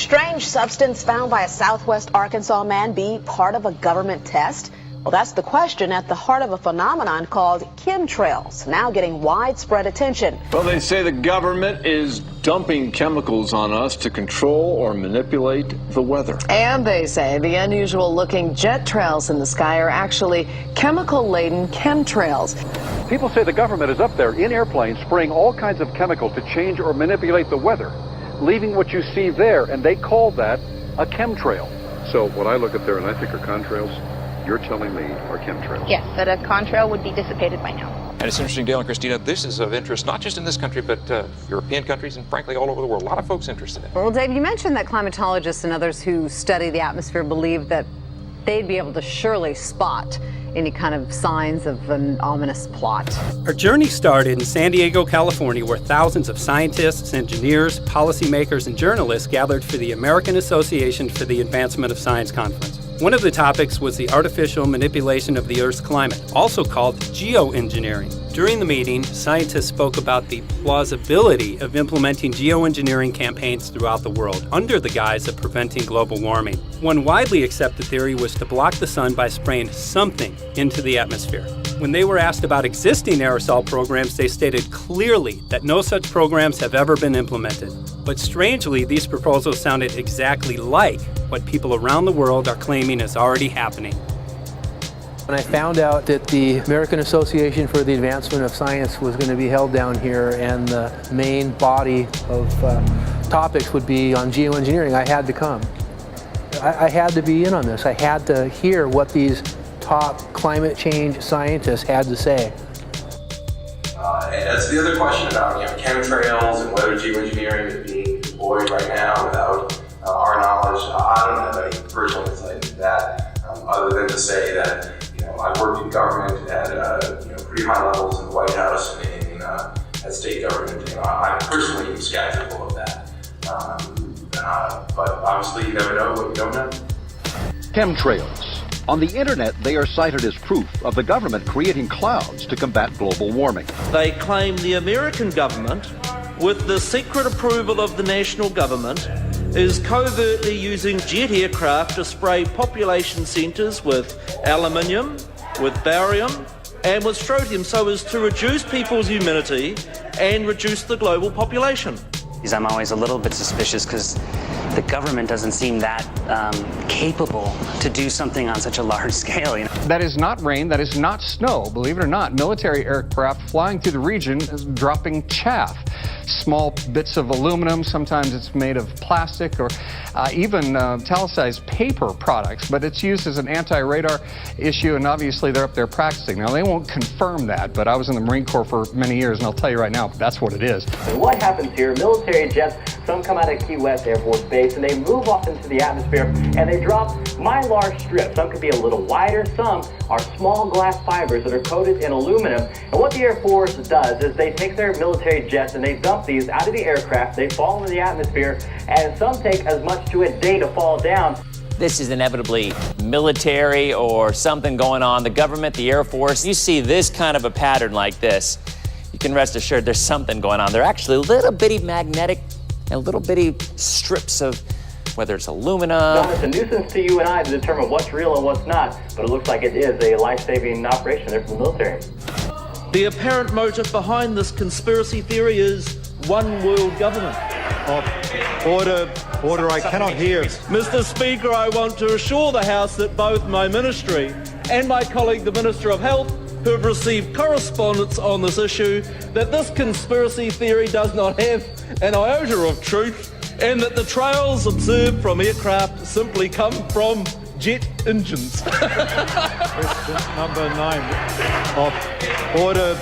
strange substance found by a Southwest Arkansas man be part of a government test? Well, that's the question at the heart of a phenomenon called chemtrails, now getting widespread attention. Well, they say the government is dumping chemicals on us to control or manipulate the weather. And they say the unusual-looking jet trails in the sky are actually chemical-laden chemtrails. People say the government is up there in airplanes spraying all kinds of chemicals to change or manipulate the weather, leaving what you see there, and they call that a chemtrail. So what I look at there and I think are contrails, you're telling me are chemtrails? Yes, that a contrail would be dissipated by now. And it's interesting, Dale and Christina, this is of interest not just in this country, but European countries and frankly all over the world. A lot of folks interested in it. Well, Dave, you mentioned that climatologists and others who study the atmosphere believe that they'd be able to surely spot any kind of signs of an ominous plot. Our journey started in San Diego, California, where thousands of scientists, engineers, policymakers, and journalists gathered for the American Association for the Advancement of Science Conference. One of the topics was the artificial manipulation of the Earth's climate, also called geoengineering. During the meeting, scientists spoke about the plausibility of implementing geoengineering campaigns throughout the world under the guise of preventing global warming. One widely accepted theory was to block the sun by spraying something into the atmosphere. When they were asked about existing aerosol programs, they stated clearly that no such programs have ever been implemented. But strangely, these proposals sounded exactly like what people around the world are claiming is already happening. When I found out that the American Association for the Advancement of Science was going to be held down here and the main body of topics would be on geoengineering, I had to come. I had to be in on this. I had to hear what these top climate change scientists had to say. And that's the other question about chemtrails and whether geoengineering is being deployed right now without our knowledge. I don't have any personal insight into that, other than to say that I've worked in government at pretty high levels in the White House and at state government. I'm personally skeptical of that. But obviously, you never know what you don't know. Chemtrails. On the internet, they are cited as proof of the government creating clouds to combat global warming. They claim the American government, with the secret approval of the national government, is covertly using jet aircraft to spray population centres with aluminium, with barium, and with strontium so as to reduce people's immunity and reduce the global population. I'm always a little bit suspicious because the government doesn't seem that capable to do something on such a large scale. That is not rain, that is not snow. Believe it or not, military aircraft flying through the region is dropping chaff. Small bits of aluminum, sometimes it's made of plastic or even italicized paper products, but it's used as an anti-radar issue, and obviously they're up there practicing. Now, they won't confirm that, but I was in the Marine Corps for many years, and I'll tell you right now, that's what it is. And what happens here, military jets, some come out of Key West Air Force Base, and they move off into the atmosphere, and they drop mylar strips. Some could be a little wider, some are small glass fibers that are coated in aluminum. And what the Air Force does is they take their military jets and they dump these out of the aircraft, they fall into the atmosphere, and some take as much to a day to fall down. This is inevitably military or something going on. The government, the Air Force, you see this kind of a pattern like this, you can rest assured there's something going on. They're actually little bitty magnetic and little bitty strips of, whether it's aluminum. No, it's a nuisance to you and I to determine what's real and what's not, but it looks like it is a life-saving operation there from the military. The apparent motive behind this conspiracy theory is one world government. Order, I cannot hear. Mr. Speaker, I want to assure the House that both my ministry and my colleague, the Minister of Health, who have received correspondence on this issue, that this conspiracy theory does not have an iota of truth, and that the trails observed from aircraft simply come from jet engines. Question number 9. Order.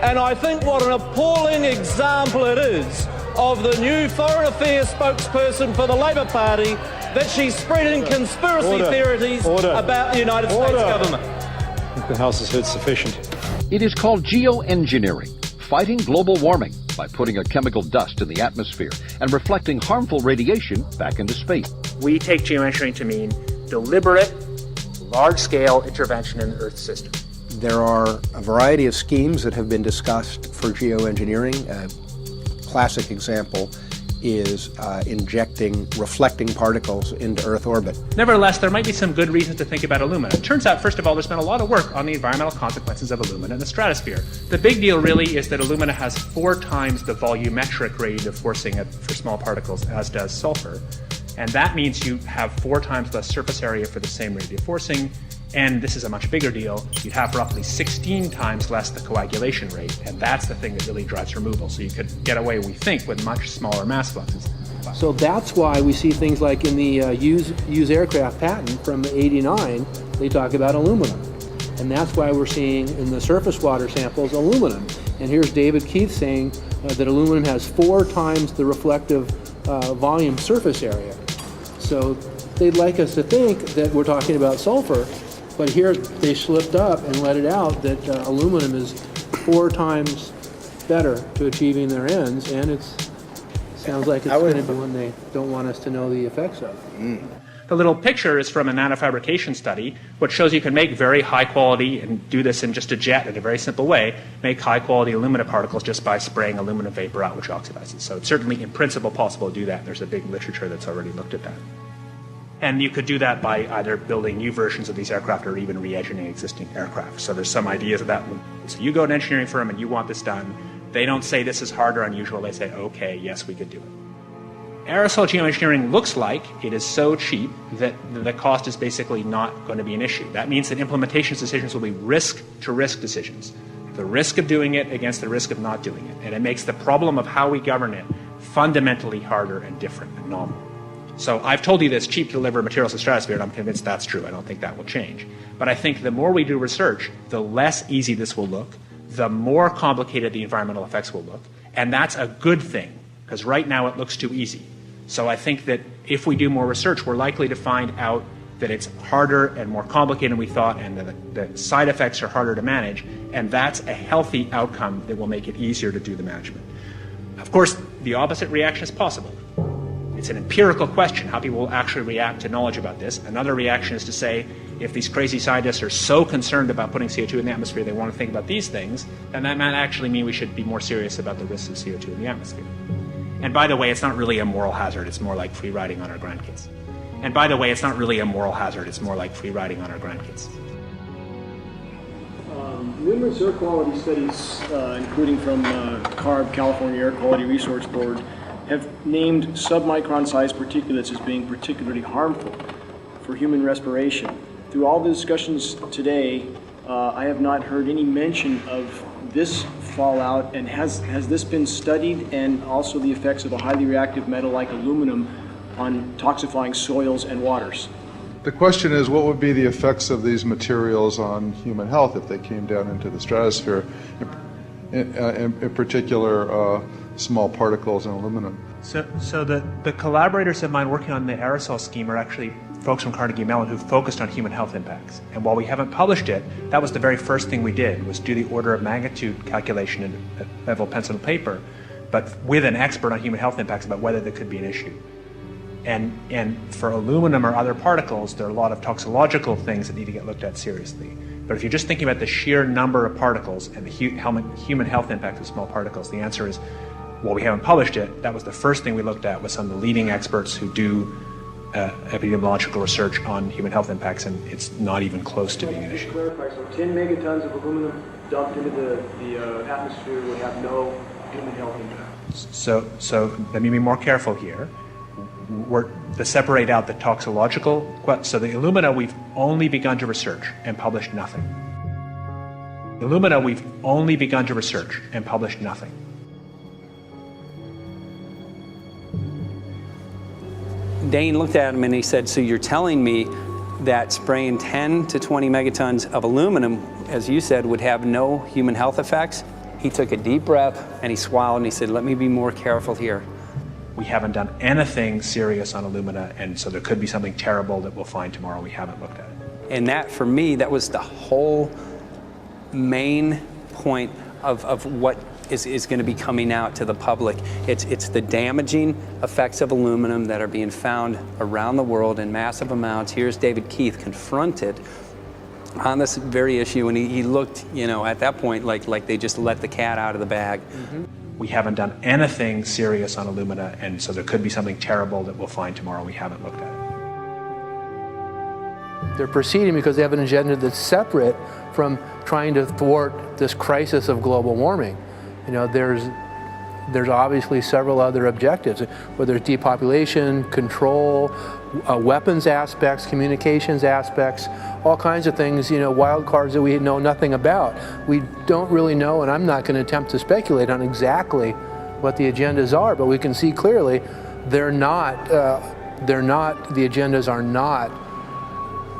And I think what an appalling example it is of the new Foreign Affairs spokesperson for the Labour Party that she's spreading conspiracy theories about the United States government. I think the House has heard sufficient. It is called geoengineering, fighting global warming by putting a chemical dust in the atmosphere and reflecting harmful radiation back into space. We take geoengineering to mean deliberate, large-scale intervention in the Earth system. There are a variety of schemes that have been discussed for geoengineering. A classic example is injecting reflecting particles into Earth orbit. Nevertheless, there might be some good reasons to think about alumina. It turns out, first of all, there's been a lot of work on the environmental consequences of alumina in the stratosphere. The big deal really is that alumina has 4 times the volumetric rate of forcing for small particles as does sulfur. And that means you have 4 times less surface area for the same rate of forcing. And this is a much bigger deal. You'd have roughly 16 times less the coagulation rate. And that's the thing that really drives removal. So you could get away, we think, with much smaller mass fluxes. So that's why we see things like in the use aircraft patent from '89, they talk about aluminum. And that's why we're seeing in the surface water samples aluminum. And here's David Keith saying that aluminum has 4 times the reflective volume surface area. So they'd like us to think that we're talking about sulfur, but here they slipped up and let it out that aluminum is 4 times better to achieving their ends, and it sounds like it's going to be one they don't want us to know the effects of. The little picture is from a nanofabrication study, which shows you can make very high quality, and do this in just a jet in a very simple way, make high quality alumina particles just by spraying aluminum vapor out, which oxidizes. So it's certainly in principle possible to do that. There's a big literature that's already looked at that. And you could do that by either building new versions of these aircraft or even re-engineering existing aircraft. So there's some ideas of that. So you go to an engineering firm and you want this done. They don't say this is hard or unusual. They say, okay, yes, we could do it. Aerosol geoengineering looks like it is so cheap that the cost is basically not going to be an issue. That means that implementation decisions will be risk-to-risk decisions. The risk of doing it against the risk of not doing it. And it makes the problem of how we govern it fundamentally harder and different and novel. So I've told you that it's cheap to deliver materials to the stratosphere, and I'm convinced that's true. I don't think that will change. But I think the more we do research, the less easy this will look, the more complicated the environmental effects will look. And that's a good thing, because right now it looks too easy. So I think that if we do more research, we're likely to find out that it's harder and more complicated than we thought, and that the side effects are harder to manage. And that's a healthy outcome that will make it easier to do the management. Of course, the opposite reaction is possible. It's an empirical question, how people will actually react to knowledge about this. Another reaction is to say, if these crazy scientists are so concerned about putting CO2 in the atmosphere, they want to think about these things, then that might actually mean we should be more serious about the risks of CO2 in the atmosphere. And by the way, it's not really a moral hazard, it's more like free riding on our grandkids. And by the way, it's not really a moral hazard, it's more like free riding on our grandkids. Numerous air quality studies, including from CARB, California Air Quality Resource Board, have named submicron-sized particulates as being particularly harmful for human respiration. Through all the discussions today, I have not heard any mention of this fallout, and has this been studied, and also the effects of a highly reactive metal like aluminum on toxifying soils and waters? The question is, what would be the effects of these materials on human health if they came down into the stratosphere, in particular small particles and aluminum? So the collaborators of mine working on the aerosol scheme are actually folks from Carnegie Mellon who focused on human health impacts. And while we haven't published it, that was the very first thing we did, was do the order of magnitude calculation in level pencil and paper, but with an expert on human health impacts about whether there could be an issue. And for aluminum or other particles, there are a lot of toxicological things that need to get looked at seriously. But if you're just thinking about the sheer number of particles and the human health impact of small particles, the answer is, well, we haven't published it. That was the first thing we looked at with some of the leading experts who do epidemiological research on human health impacts, and it's not even close to being an issue. Clarify, so 10 megatons of aluminum dumped into the atmosphere would have no human health impact. So let me be more careful here. To separate out the toxicological, so the alumina we've only begun to research and published nothing. Alumina we've only begun to research and published nothing. Dane looked at him and he said, so you're telling me that spraying 10 to 20 megatons of aluminum, as you said, would have no human health effects? He took a deep breath and he swallowed and he said, let me be more careful here. We haven't done anything serious on alumina, and so there could be something terrible that we'll find tomorrow. We haven't looked at it. And that, for me, that was the whole main point of what is going to be coming out to the public. It's the damaging effects of aluminum that are being found around the world in massive amounts. Here's David Keith confronted on this very issue, and he looked, at that point like they just let the cat out of the bag. Mm-hmm. we haven't done anything serious on Illumina, and so there could be something terrible that we'll find tomorrow. We haven't looked at it. They're proceeding because they have an agenda that's separate from trying to thwart this crisis of global warming. You know, there's obviously several other objectives, whether it's depopulation, control, weapons aspects, communications aspects, all kinds of things, you know, wild cards that we know nothing about. We don't really know, and I'm not going to attempt to speculate on exactly what the agendas are, but we can see clearly the agendas are not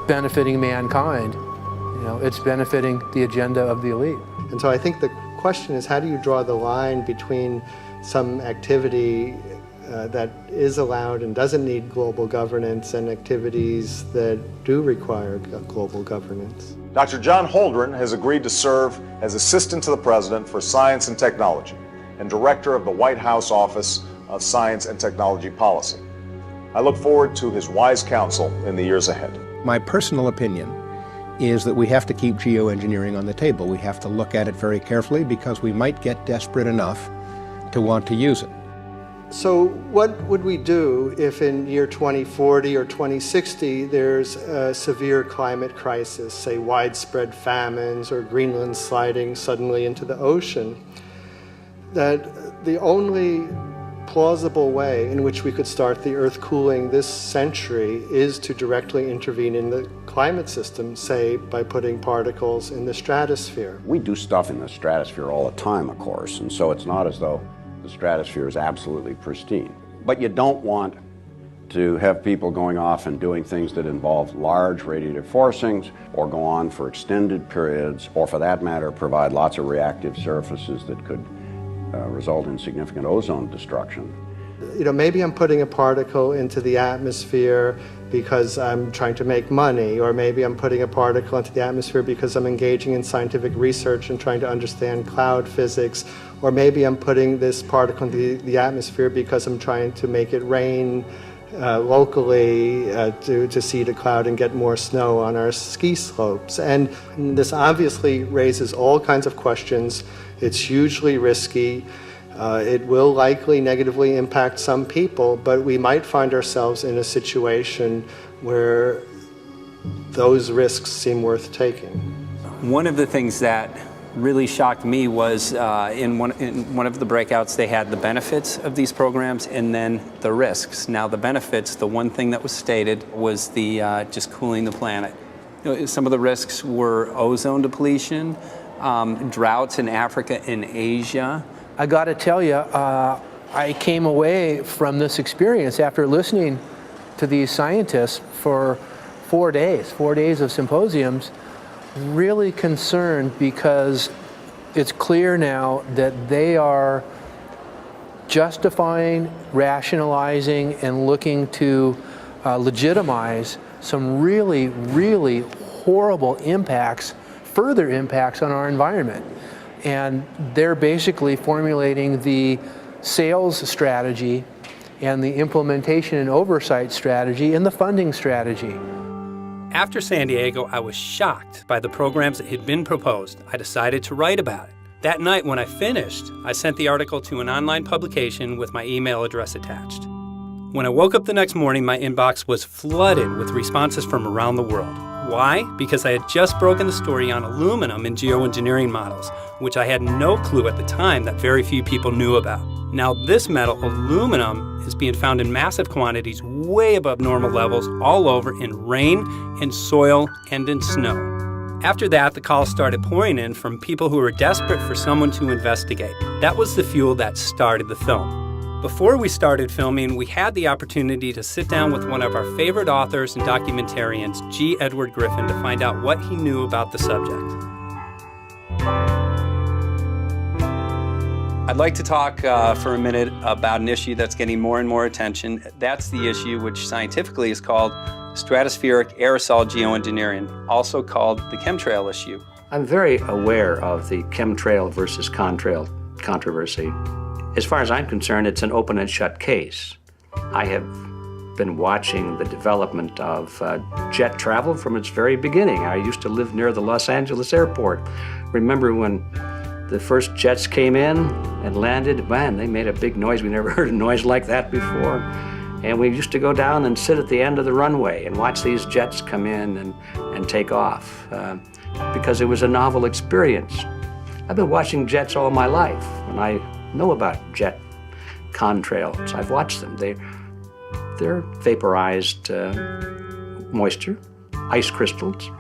benefiting mankind. You know, it's benefiting the agenda of the elite. And so I think the question is, how do you draw the line between some activity that is allowed and doesn't need global governance and activities that do require global governance? Dr. John Holdren has agreed to serve as Assistant to the President for Science and Technology and Director of the White House Office of Science and Technology Policy. I look forward to his wise counsel in the years ahead. My personal opinion is that we have to keep geoengineering on the table. We have to look at it very carefully because we might get desperate enough to want to use it. So what would we do if in year 2040 or 2060 there's a severe climate crisis, say widespread famines or Greenland sliding suddenly into the ocean? That the only plausible way in which we could start the Earth cooling this century is to directly intervene in the climate system, say by putting particles in the stratosphere. We do stuff in the stratosphere all the time, of course, and so it's not as though the stratosphere is absolutely pristine. But you don't want to have people going off and doing things that involve large radiative forcings or go on for extended periods, or for that matter provide lots of reactive surfaces that could result in significant ozone destruction. You know, maybe I'm putting a particle into the atmosphere because I'm trying to make money, or maybe I'm putting a particle into the atmosphere because I'm engaging in scientific research and trying to understand cloud physics, or maybe I'm putting this particle into the atmosphere because I'm trying to make it rain locally to seed a cloud and get more snow on our ski slopes. And this obviously raises all kinds of questions. It's hugely risky. It will likely negatively impact some people, but we might find ourselves in a situation where those risks seem worth taking. One of the things that really shocked me was in one of the breakouts they had the benefits of these programs and then the risks. Now the benefits, the one thing that was stated was the just cooling the planet. You know, some of the risks were ozone depletion, droughts in Africa and Asia. I got to tell you, I came away from this experience after listening to these scientists for 4 days of symposiums, really concerned because it's clear now that they are justifying, rationalizing, and looking to legitimize some really, really horrible impacts, further impacts on our environment. And they're basically formulating the sales strategy and the implementation and oversight strategy and the funding strategy. After San Diego, I was shocked by the programs that had been proposed. I decided to write about it. That night when I finished, I sent the article to an online publication with my email address attached. When I woke up the next morning, my inbox was flooded with responses from around the world. Why? Because I had just broken the story on aluminum in geoengineering models, which I had no clue at the time that very few people knew about. Now this metal, aluminum, is being found in massive quantities way above normal levels all over in rain, in soil, and in snow. After that, the calls started pouring in from people who were desperate for someone to investigate. That was the fuel that started the film. Before we started filming, we had the opportunity to sit down with one of our favorite authors and documentarians, G. Edward Griffin, to find out what he knew about the subject. I'd like to talk for a minute about an issue that's getting more and more attention. That's the issue which scientifically is called stratospheric aerosol geoengineering, also called the chemtrail issue. I'm very aware of the chemtrail versus contrail controversy. As far as I'm concerned, it's an open and shut case. I have been watching the development of jet travel from its very beginning. I used to live near the Los Angeles airport. Remember when The first jets came in and landed. Man, they made a big noise. We never heard a noise like that before. And we used to go down and sit at the end of the runway and watch these jets come in and take off because it was a novel experience. I've been watching jets all my life, and I know about jet contrails. I've watched them. They're vaporized moisture, ice crystals,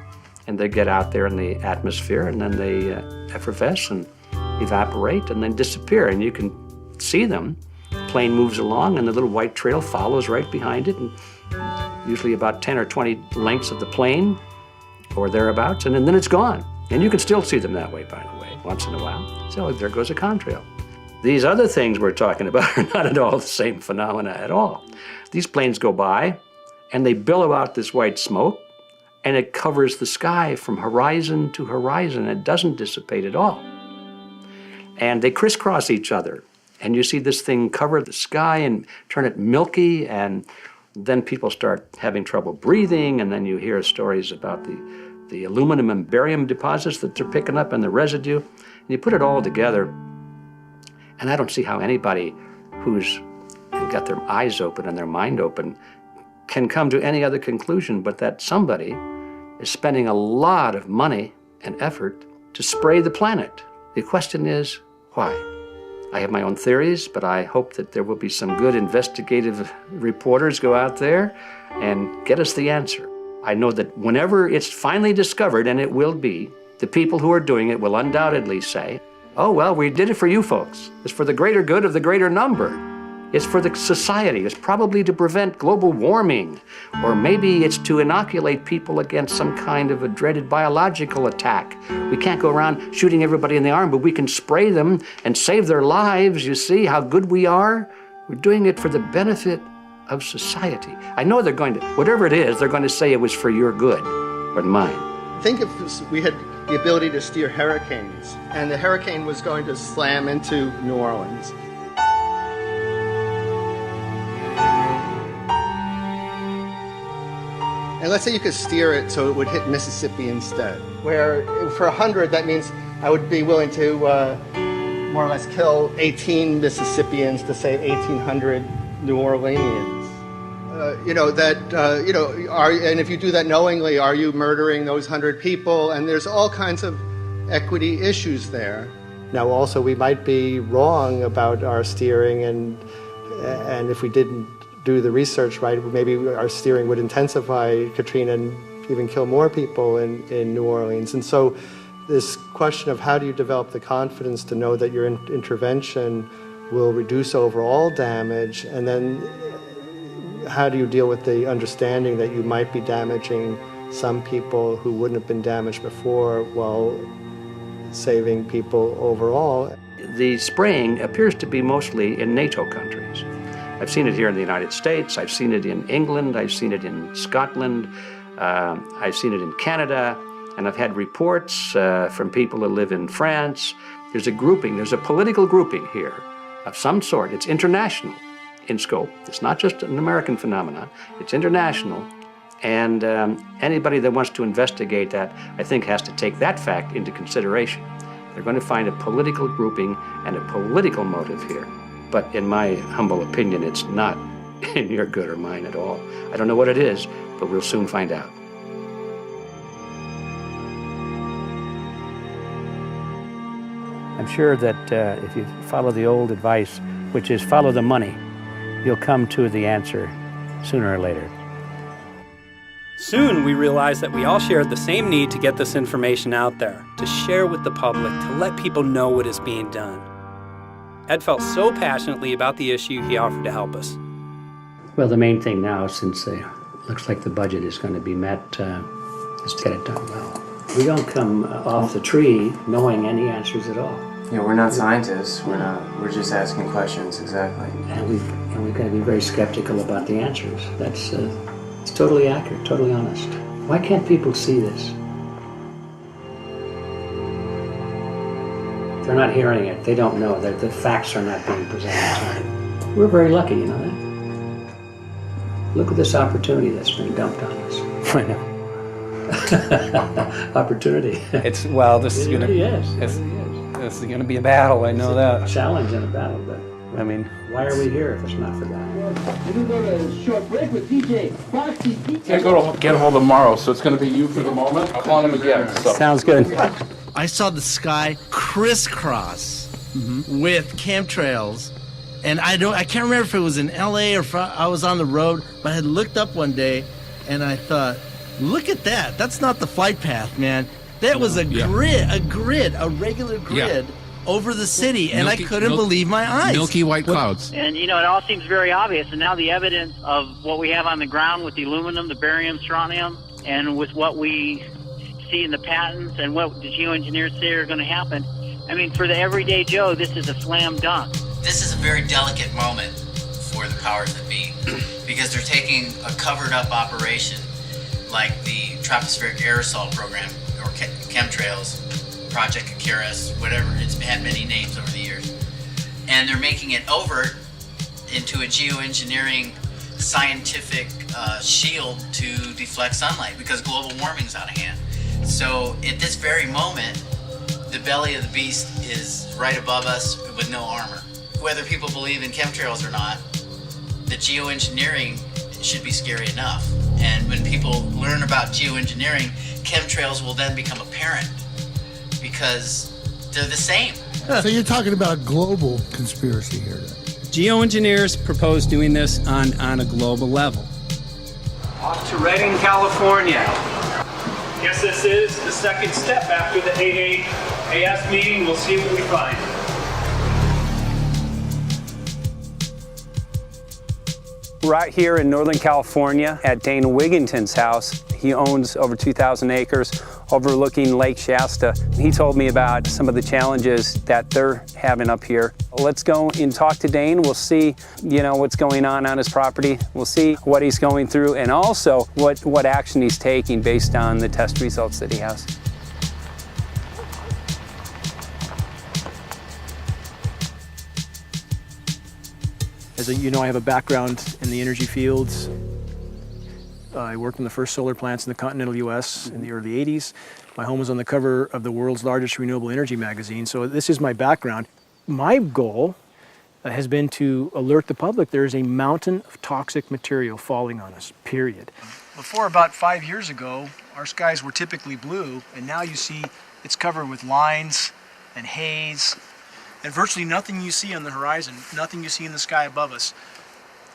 and they get out there in the atmosphere, and then they effervesce and evaporate and then disappear, and you can see them. Plane moves along and the little white trail follows right behind it, and usually about 10 or 20 lengths of the plane or thereabouts, and then it's gone. And you can still see them that way, by the way, once in a while. So there goes a contrail. These other things we're talking about are not at all the same phenomena at all. These planes go by and they billow out this white smoke, and it covers the sky from horizon to horizon. It doesn't dissipate at all. And they crisscross each other. And you see this thing cover the sky and turn it milky, and then people start having trouble breathing, and then you hear stories about the aluminum and barium deposits that they're picking up and the residue. And you put it all together, and I don't see how anybody who's got their eyes open and their mind open can come to any other conclusion but that somebody is spending a lot of money and effort to spray the planet. The question is, why? I have my own theories, but I hope that there will be some good investigative reporters go out there and get us the answer. I know that whenever it's finally discovered, and it will be, the people who are doing it will undoubtedly say, oh, well, we did it for you folks. It's for the greater good of the greater number. It's for the society. It's probably to prevent global warming, or maybe it's to inoculate people against some kind of a dreaded biological attack. We can't go around shooting everybody in the arm, but we can spray them and save their lives. You see how good we are? We're doing it for the benefit of society. I know they're going to, whatever it is, they're going to say it was for your good, or mine. Think if we had the ability to steer hurricanes, and the hurricane was going to slam into New Orleans. And let's say you could steer it so it would hit Mississippi instead, where for 100, that means I would be willing to more or less kill 18 Mississippians to save 1,800 New Orleanians. And if you do that knowingly, are you murdering those 100 people? And there's all kinds of equity issues there. Now, also, we might be wrong about our steering, and if we didn't do the research right, maybe our steering would intensify Katrina and even kill more people in New Orleans. And so this question of how do you develop the confidence to know that your intervention will reduce overall damage, and then how do you deal with the understanding that you might be damaging some people who wouldn't have been damaged before while saving people overall? The spraying appears to be mostly in NATO countries. I've seen it here in the United States, I've seen it in England, I've seen it in Scotland, I've seen it in Canada, and I've had reports from people who live in France. There's a grouping, there's a political grouping here of some sort. It's international in scope. It's not just an American phenomenon, it's international. And anybody that wants to investigate that, I think, has to take that fact into consideration. They're going to find a political grouping and a political motive here. But in my humble opinion, it's not in your good or mine at all. I don't know what it is, but we'll soon find out. I'm sure that if you follow the old advice, which is follow the money, you'll come to the answer sooner or later. Soon we realized that we all shared the same need to get this information out there, to share with the public, to let people know what is being done. Ed felt so passionately about the issue, he offered to help us. Well, the main thing now, since it looks like the budget is going to be met, is to get it done well. We don't come off the tree knowing any answers at all. Yeah, we're not scientists. We're just asking questions, exactly. And we've got to be very skeptical about the answers. That's it's totally accurate, totally honest. Why can't people see this? They're not hearing it. They don't know that the facts are not being presented to them. We're very lucky, you know that? Look at this opportunity that's been dumped on us. I know. Opportunity. It's, well, this is going to... Yes. This is going to be a battle, I know that. Challenge and a battle, but I mean, why are we here if it's not for that? We're going to go to a short break with DJ Foxy. Can't go to get a hold of Morrow, so it's going to be you for the moment. I'll call him again. So. Sounds good. I saw the sky crisscross with chemtrails, and I can't remember if it was in LA or if I was on the road, but I had looked up one day and I thought, look at that. That's not the flight path, man. That was a regular grid over the city, and I couldn't believe my eyes. Milky white clouds. And, you know, it all seems very obvious, and now the evidence of what we have on the ground with the aluminum, the barium, strontium, and with what we see in the patents and what the geoengineers say are going to happen, I mean, for the everyday Joe, this is a slam dunk. This is a very delicate moment for the powers that be, because they're taking a covered-up operation like the tropospheric aerosol program, or chemtrails, Project Icarus, whatever, it's had many names over the years, and they're making it overt into a geoengineering scientific shield to deflect sunlight, because global warming's out of hand. So at this very moment, the belly of the beast is right above us with no armor. Whether people believe in chemtrails or not, the geoengineering should be scary enough. And when people learn about geoengineering, chemtrails will then become apparent, because they're the same. So you're talking about a global conspiracy here then? Geoengineers propose doing this on a global level. Off to Redding, California. Guess this is the second step after the AAAS meeting. We'll see what we find. Right here in Northern California at Dane Wigginton's house. He owns over 2,000 acres overlooking Lake Shasta. He told me about some of the challenges that they're having up here. Let's go and talk to Dane. We'll see, what's going on his property. We'll see what he's going through, and also what action he's taking based on the test results that he has. As you know, I have a background in the energy fields. I worked in the first solar plants in the continental U.S. in the early 80s. My home was on the cover of the world's largest renewable energy magazine, so this is my background. My goal has been to alert the public there is a mountain of toxic material falling on us, period. Before about 5 years ago, our skies were typically blue, and now you see it's covered with lines and haze. And virtually nothing you see on the horizon, nothing you see in the sky above us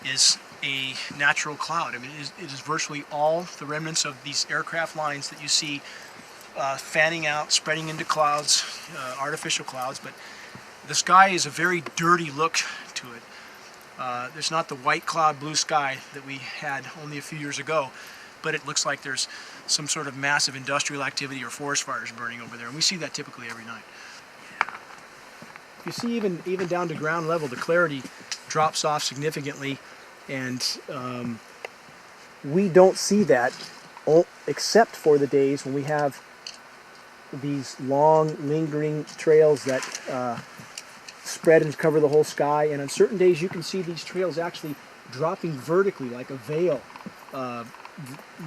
is a natural cloud. I mean, it is virtually all the remnants of these aircraft lines that you see fanning out, spreading into clouds, artificial clouds. But the sky is a very dirty look to it. There's not the white cloud blue sky that we had only a few years ago, but it looks like there's some sort of massive industrial activity or forest fires burning over there. And we see that typically every night. You see, even down to ground level, the clarity drops off significantly, and we don't see that except for the days when we have these long, lingering trails that spread and cover the whole sky. And on certain days, you can see these trails actually dropping vertically like a veil.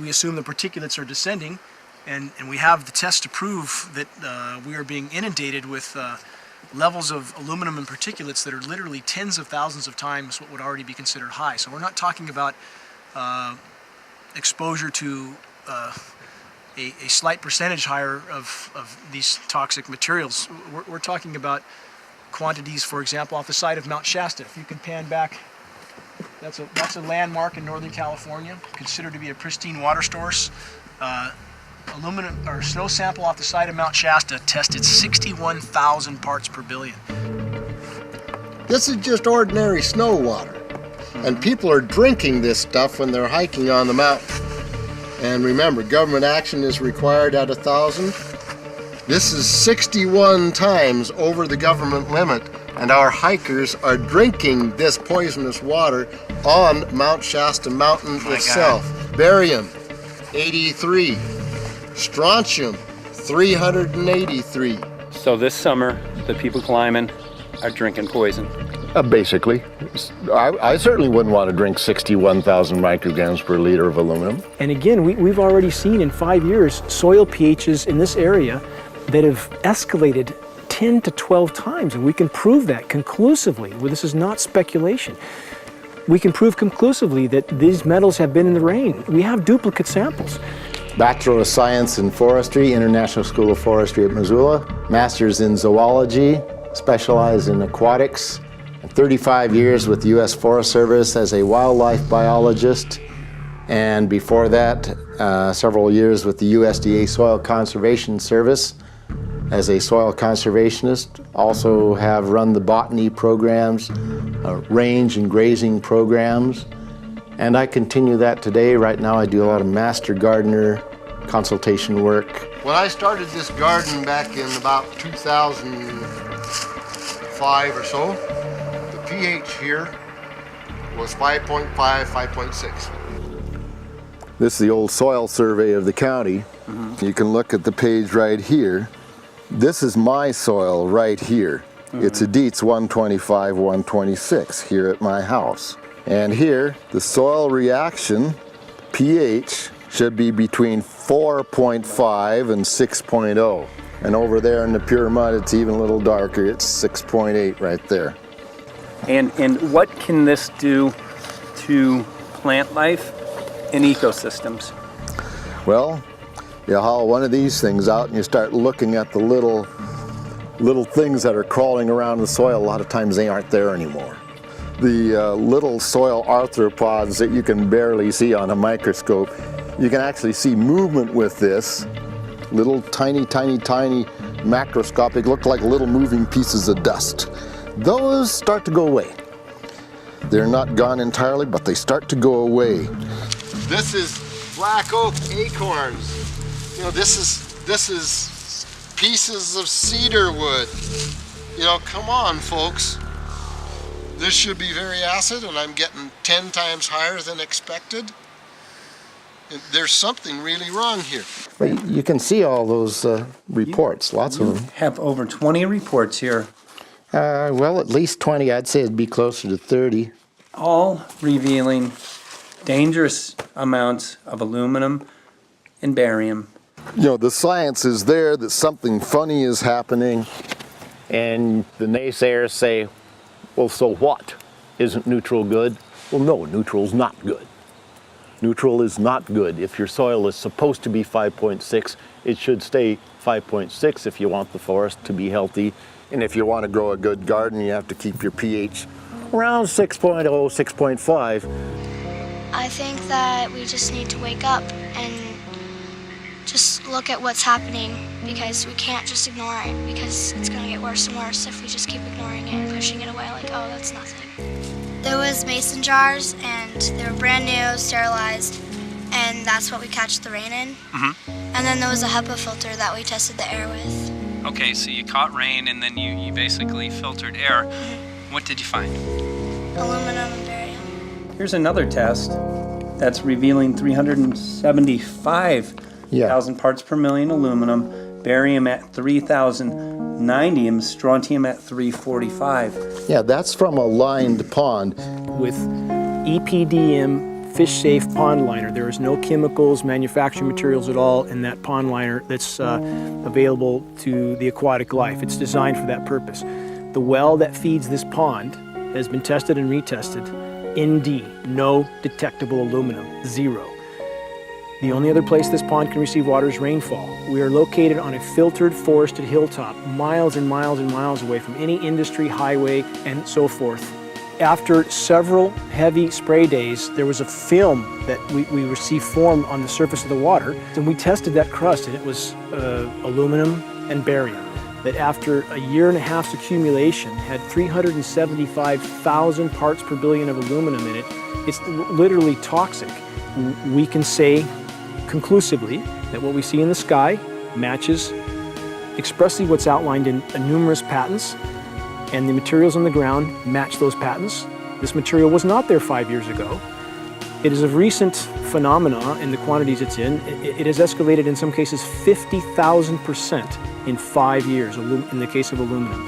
We assume the particulates are descending, and we have the tests to prove that we are being inundated with levels of aluminum and particulates that are literally tens of thousands of times what would already be considered high. So we're not talking about exposure to a slight percentage higher of these toxic materials. We're talking about quantities, for example, off the side of Mount Shasta. If you can pan back, that's a landmark in Northern California, considered to be a pristine water source. Aluminum or snow sample off the side of Mount Shasta tested 61,000 parts per billion. This is just ordinary snow water. And people are drinking this stuff when they're hiking on the mountain. And remember, government action is required at 1,000. This is 61 times over the government limit, and our hikers are drinking this poisonous water on Mount Shasta Mountain itself. God. Barium, 83. Strontium, 383. So this summer, the people climbing are drinking poison. Basically. I certainly wouldn't want to drink 61,000 micrograms per liter of aluminum. And again, we've already seen in 5 years soil pHs in this area that have escalated 10 to 12 times, and we can prove that conclusively. Well, this is not speculation. We can prove conclusively that these metals have been in the rain. We have duplicate samples. Bachelor of Science in Forestry, International School of Forestry at Missoula. Master's in Zoology, specialized in aquatics. 35 years with the U.S. Forest Service as a wildlife biologist. And before that, several years with the USDA Soil Conservation Service as a soil conservationist. Also have run the botany programs, range and grazing programs. And I continue that today. Right now I do a lot of master gardener consultation work. When I started this garden back in about 2005 or so, the pH here was 5.5, 5.6. This is the old soil survey of the county. You can look at the page right here. This is my soil right here. It's a Dietz 125, 126 here at my house. And here, the soil reaction pH should be between 4.5 and 6.0. And over there in the pure mud, it's even a little darker. It's 6.8 right there. And what can this do to plant life and ecosystems? Well, you haul one of these things out and you start looking at the little things that are crawling around the soil. A lot of times they aren't there anymore. The little soil arthropods that you can barely see on a microscope, you can actually see movement with this. Little tiny macroscopic, look like little moving pieces of dust. Those start to go away. They're not gone entirely, but they start to go away. This is black oak acorns. You know, this is pieces of cedar wood. You know, come on, folks. This should be very acid, and I'm getting 10 times higher than expected. There's something really wrong here. But you can see all those reports, lots of them. Have over 20 reports here. Well, at least 20. I'd say it'd be closer to 30. All revealing dangerous amounts of aluminum and barium. You know, the science is there that something funny is happening. And the naysayers say, well, so what? Isn't neutral good? Well, no, neutral's not good. Neutral is not good. If your soil is supposed to be 5.6, it should stay 5.6 if you want the forest to be healthy. And if you want to grow a good garden, you have to keep your pH around 6.0, 6.5. I think that we just need to wake up and just look at what's happening, because we can't just ignore it, because it's going to get worse and worse if we just keep ignoring it and pushing it away like, oh, that's nothing. There was mason jars, and they were brand new, sterilized, and that's what we catch the rain in. And then there was a HEPA filter that we tested the air with. Okay, so you caught rain and then you basically filtered air. What did you find? Aluminum and barium. Here's another test that's revealing 375,000 parts per million aluminum, barium at 3,090, and strontium at 345. Yeah, that's from a lined pond. With EPDM fish safe pond liner. There is no chemicals, manufacturing materials at all in that pond liner that's available to the aquatic life. It's designed for that purpose. The well that feeds this pond has been tested and retested. ND, no detectable aluminum, 0. The only other place this pond can receive water is rainfall. We are located on a filtered, forested hilltop, miles and miles and miles away from any industry, highway, and so forth. After several heavy spray days, there was a film that we received formed on the surface of the water, and we tested that crust, and it was aluminum and barium. That after a year and a half's accumulation had 375,000 parts per billion of aluminum in it. It's literally toxic. We can say conclusively that what we see in the sky matches expressly what's outlined in numerous patents, and the materials on the ground match those patents. This material was not there 5 years ago. It is a recent phenomena in the quantities it's in. It has escalated in some cases 50,000% in 5 years in the case of aluminum.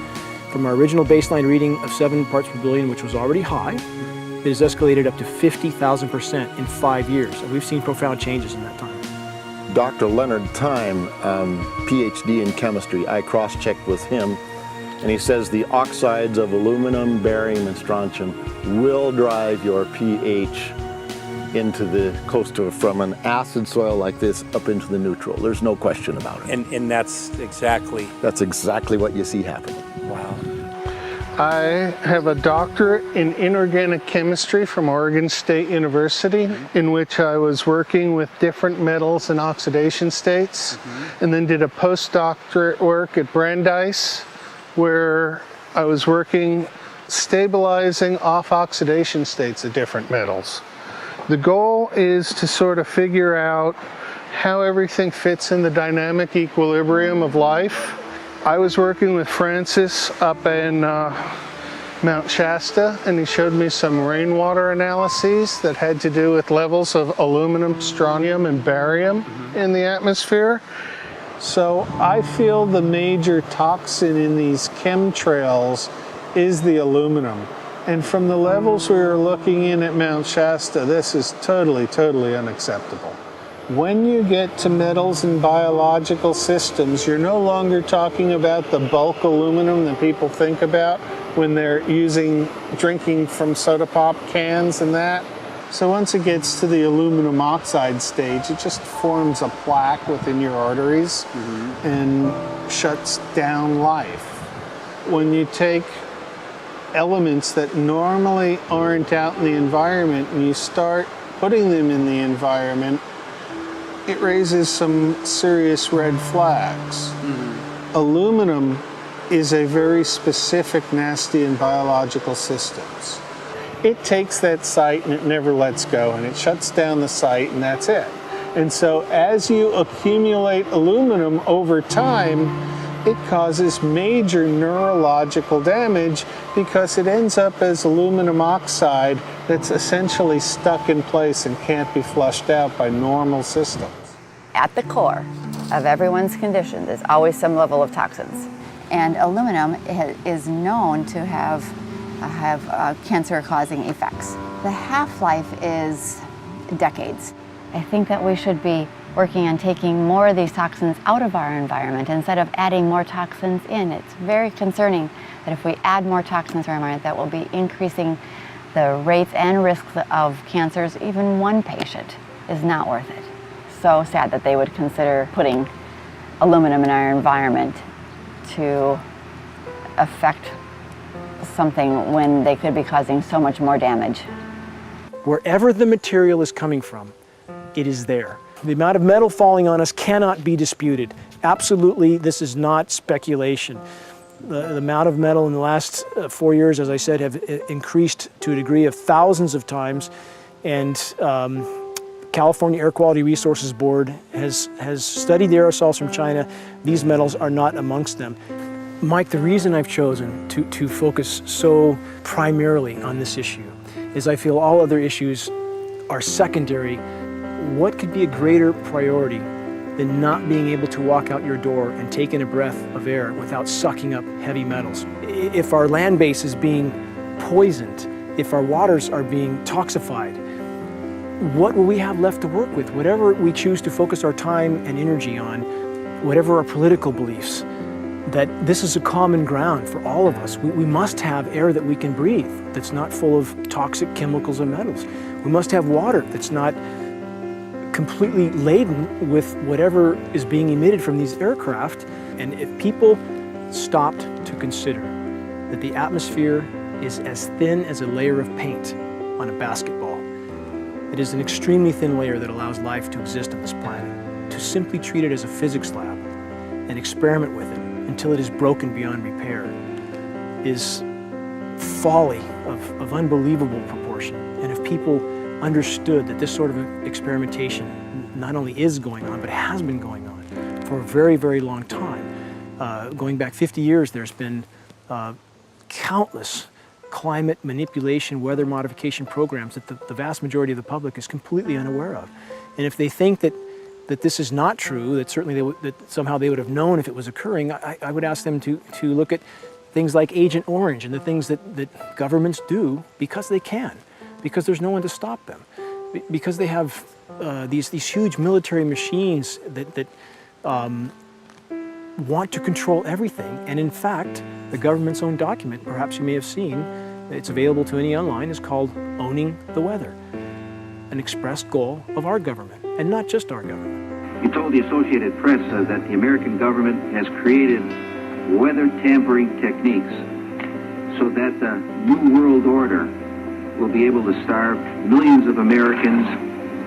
From our original baseline reading of 7 parts per billion, which was already high, it has escalated up to 50,000% in 5 years. And we've seen profound changes in that time. Dr. Leonard Time, PhD in chemistry, I cross-checked with him And he says the oxides of aluminum, barium, and strontium will drive your pH into the close to from an acid soil like this up into the neutral. There's no question about it. And that's exactly what you see happening. Wow. I have a doctorate in inorganic chemistry from Oregon State University, in which I was working with different metals and oxidation states, and then did a postdoctorate work at Brandeis, where I was working stabilizing off oxidation states of different metals. The goal is to sort of figure out how everything fits in the dynamic equilibrium of life. I was working with Francis up in Mount Shasta, and he showed me some rainwater analyses that had to do with levels of aluminum, strontium, and barium in the atmosphere. So I feel the major toxin in these chemtrails is the aluminum. And from the levels we were looking in at Mount Shasta, this is totally, totally unacceptable. When you get to metals and biological systems, you're no longer talking about the bulk aluminum that people think about when they're drinking from soda pop cans and that. So once it gets to the aluminum oxide stage, it just forms a plaque within your arteries and shuts down life. When you take elements that normally aren't out in the environment and you start putting them in the environment, it raises some serious red flags. Aluminum is a very specific nasty in biological systems. It takes that site and it never lets go, and it shuts down the site, and that's it. And so as you accumulate aluminum over time, it causes major neurological damage because it ends up as aluminum oxide that's essentially stuck in place and can't be flushed out by normal systems. At the core of everyone's condition is always some level of toxins. And aluminum is known to have cancer-causing effects. The half-life is decades. I think that we should be working on taking more of these toxins out of our environment instead of adding more toxins in. It's very concerning that if we add more toxins to our environment, that will be increasing the rates and risks of cancers. Even one patient is not worth it. So sad that they would consider putting aluminum in our environment to affect something when they could be causing so much more damage. Wherever the material is coming from, it is there. The amount of metal falling on us cannot be disputed. Absolutely, this is not speculation. The amount of metal in the last 4 years, as I said, have increased to a degree of thousands of times, and California Air Quality Resources Board has studied the aerosols from China. These metals are not amongst them. Mike, the reason I've chosen to focus so primarily on this issue is I feel all other issues are secondary. What could be a greater priority than not being able to walk out your door and take in a breath of air without sucking up heavy metals? If our land base is being poisoned, if our waters are being toxified, what will we have left to work with? Whatever we choose to focus our time and energy on, whatever our political beliefs, that this is a common ground for all of us. We must have air that we can breathe that's not full of toxic chemicals and metals. We must have water that's not completely laden with whatever is being emitted from these aircraft. And if people stopped to consider that the atmosphere is as thin as a layer of paint on a basketball, it is an extremely thin layer that allows life to exist on this planet. To simply treat it as a physics lab and experiment with it until it is broken beyond repair is folly of unbelievable proportion. And if people understood that this sort of experimentation not only is going on, but has been going on for a very, very long time. Going back 50 years, there's been countless climate manipulation, weather modification programs that the vast majority of the public is completely unaware of. And if they think that this is not true, that certainly that somehow they would have known if it was occurring, I would ask them to look at things like Agent Orange and the things that governments do because they can, because there's no one to stop them, because they have these huge military machines that want to control everything. And in fact, the government's own document, perhaps you may have seen, it's available to any online, is called Owning the Weather, an expressed goal of our government, and not just our government. He told the Associated Press that the American government has created weather tampering techniques so that the New World Order will be able to starve millions of Americans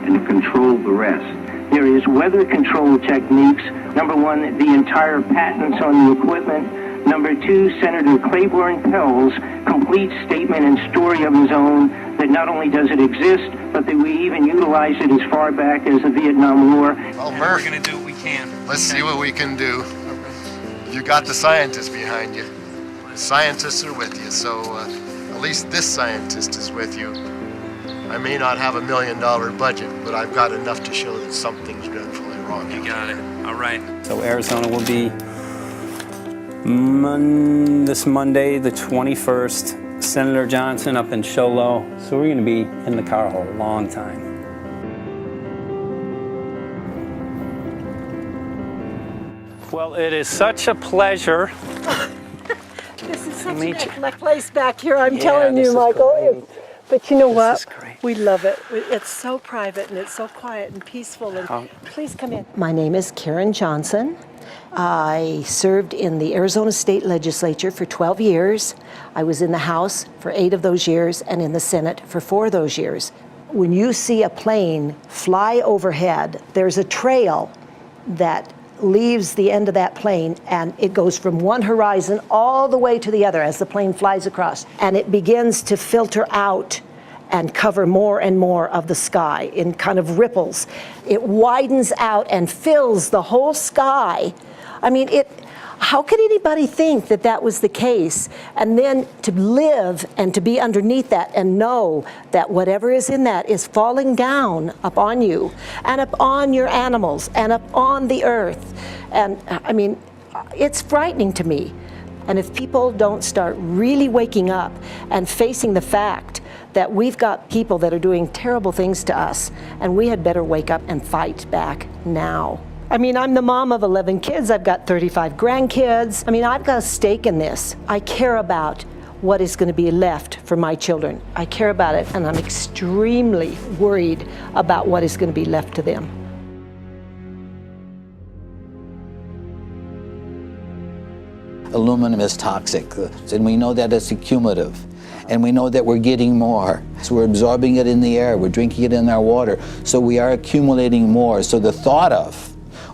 and to control the rest. There is weather control techniques. Number one, the entire patents on the equipment. Number two, Senator Claiborne Pell's complete statement and story of his own that not only does it exist, but that we even utilized it as far back as the Vietnam War. Well, Murph, We're going to do what we can. let's see what we can do. You got the scientists behind you. The scientists are with you, so at least this scientist is with you. I may not have $1 million budget, but I've got enough to show that something's dreadfully wrong. You got it. All right. So Arizona will be this Monday, the 21st. Senator Johnson up in Show Low. So we're going to be in the car a long time. Well, it is such a pleasure. This is such meet an excellent place back here, I'm Yeah, telling this you, is Michael. But you know what? is great. We love it. It's so private and it's so quiet and peaceful. And please come in. My name is Karen Johnson. I served in the Arizona State Legislature for 12 years. I was in the House for 8 of those years and in the Senate for 4 of those years. When you see a plane fly overhead, there's a trail that leaves the end of that plane, and it goes from one horizon all the way to the other as the plane flies across, and it begins to filter out and cover more and more of the sky in kind of ripples. It widens out and fills the whole sky. I mean, how could anybody think that that was the case? And then to live and to be underneath that and know that whatever is in that is falling down upon you and upon your animals and upon the earth. And I mean, it's frightening to me. And if people don't start really waking up and facing the fact that we've got people that are doing terrible things to us, and we had better wake up and fight back now. I mean, I'm the mom of 11 kids. I've got 35 grandkids. I mean, I've got a stake in this. I care about what is going to be left for my children. I care about it, and I'm extremely worried about what is going to be left to them. Aluminum is toxic, and we know that it's accumulative. And we know that we're getting more. So we're absorbing it in the air, we're drinking it in our water, so we are accumulating more. So the thought of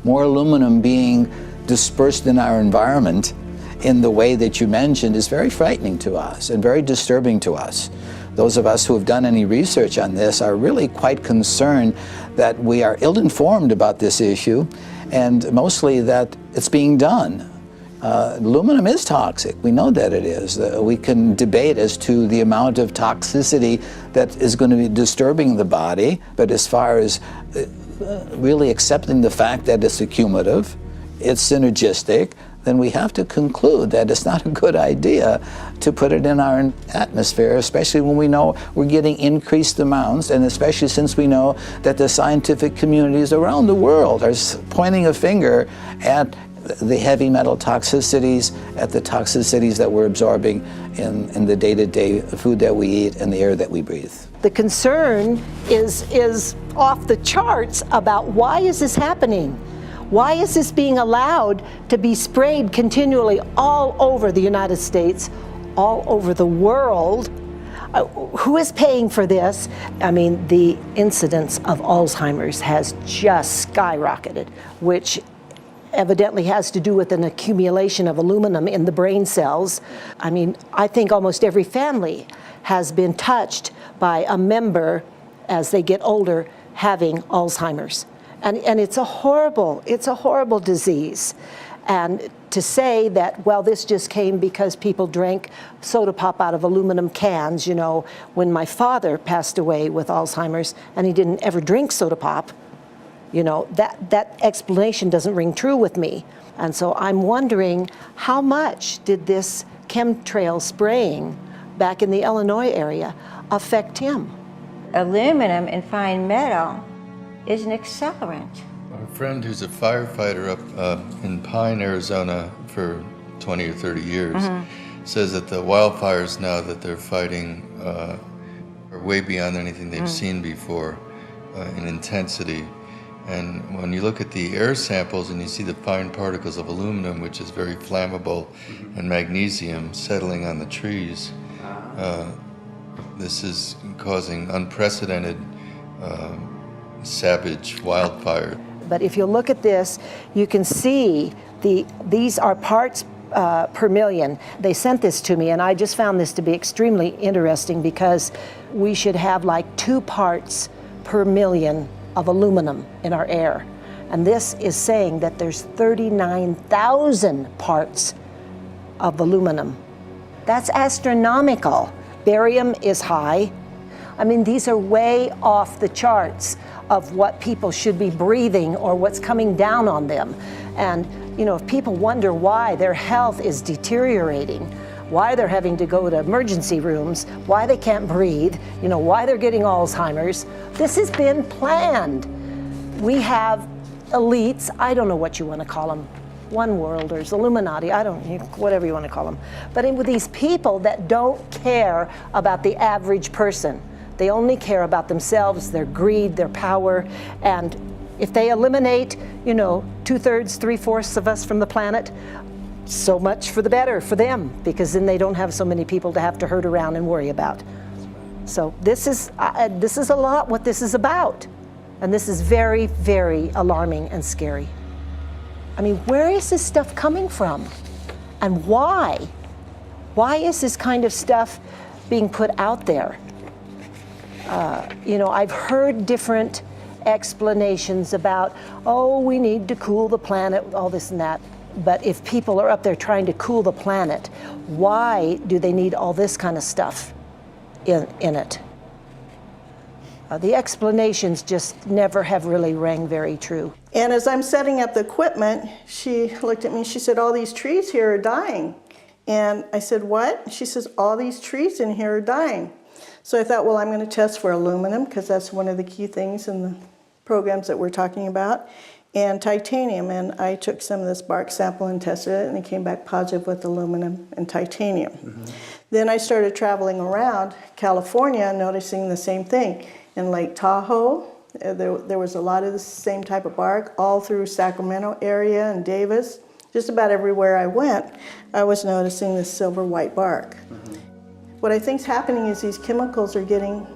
more aluminum being dispersed in our environment in the way that you mentioned is very frightening to us and very disturbing to us. Those of us who have done any research on this are really quite concerned that we are ill-informed about this issue, and mostly that it's being done. Aluminum is toxic. We know that it is. We can debate as to the amount of toxicity that is going to be disturbing the body, but as far as really accepting the fact that it's accumulative, it's synergistic, then we have to conclude that it's not a good idea to put it in our atmosphere, especially when we know we're getting increased amounts, and especially since we know that the scientific communities around the world are pointing a finger at the heavy metal toxicities, at the toxicities that we're absorbing in the day-to-day food that we eat and the air that we breathe. The concern is off the charts about why is this happening? Why is this being allowed to be sprayed continually all over the United States, all over the world? Who is paying for this? I mean, the incidence of Alzheimer's has just skyrocketed, which evidently has to do with an accumulation of aluminum in the brain cells. I mean, I think almost every family has been touched by a member as they get older having Alzheimer's. And it's a horrible disease. And to say that, well, this just came because people drank soda pop out of aluminum cans, you know, when my father passed away with Alzheimer's and he didn't ever drink soda pop, you know, that explanation doesn't ring true with me. And so I'm wondering, how much did this chemtrail spraying back in the Illinois area affect him? Aluminum and fine metal is an accelerant. friend who's a firefighter up in Pine, Arizona for 20 or 30 years says that the wildfires now that they're fighting are way beyond anything they've seen before in intensity. And when you look at the air samples and you see the fine particles of aluminum, which is very flammable, and magnesium settling on the trees, this is causing unprecedented savage wildfire. But if you look at this, you can see these are parts per million. They sent this to me, and I just found this to be extremely interesting because we should have like 2 parts per million of aluminum in our air. And this is saying that there's 39,000 parts of aluminum. That's astronomical. Barium is high. I mean, these are way off the charts of what people should be breathing or what's coming down on them. And, you know, if people wonder why their health is deteriorating, why they're having to go to emergency rooms, why they can't breathe, you know, why they're getting Alzheimer's, this has been planned. We have elites, I don't know what you want to call them, one worlders, Illuminati, I don't know, whatever you want to call them. But with these people that don't care about the average person. They only care about themselves, their greed, their power, and if they eliminate, you know, 2/3, 3/4 of us from the planet, so much for the better for them, because then they don't have so many people to have to herd around and worry about. So this is a lot what this is about, and this is very, very alarming and scary. I mean, where is this stuff coming from, and why? Why is this kind of stuff being put out there? You know, I've heard different explanations about, oh, we need to cool the planet, all this and that. But if people are up there trying to cool the planet, why do they need all this kind of stuff in it? The explanations just never have really rang very true. And as I'm setting up the equipment, she looked at me, she said, all these trees here are dying. And I said, what? She says, all these trees in here are dying. So I thought, well, I'm going to test for aluminum, because that's one of the key things in the programs that we're talking about, and titanium. And I took some of this bark sample and tested it, and it came back positive with aluminum and titanium. Then I started traveling around California, noticing the same thing. In Lake Tahoe, there was a lot of the same type of bark, all through Sacramento area and Davis. Just about everywhere I went, I was noticing this silver white bark. What I think's happening is these chemicals are getting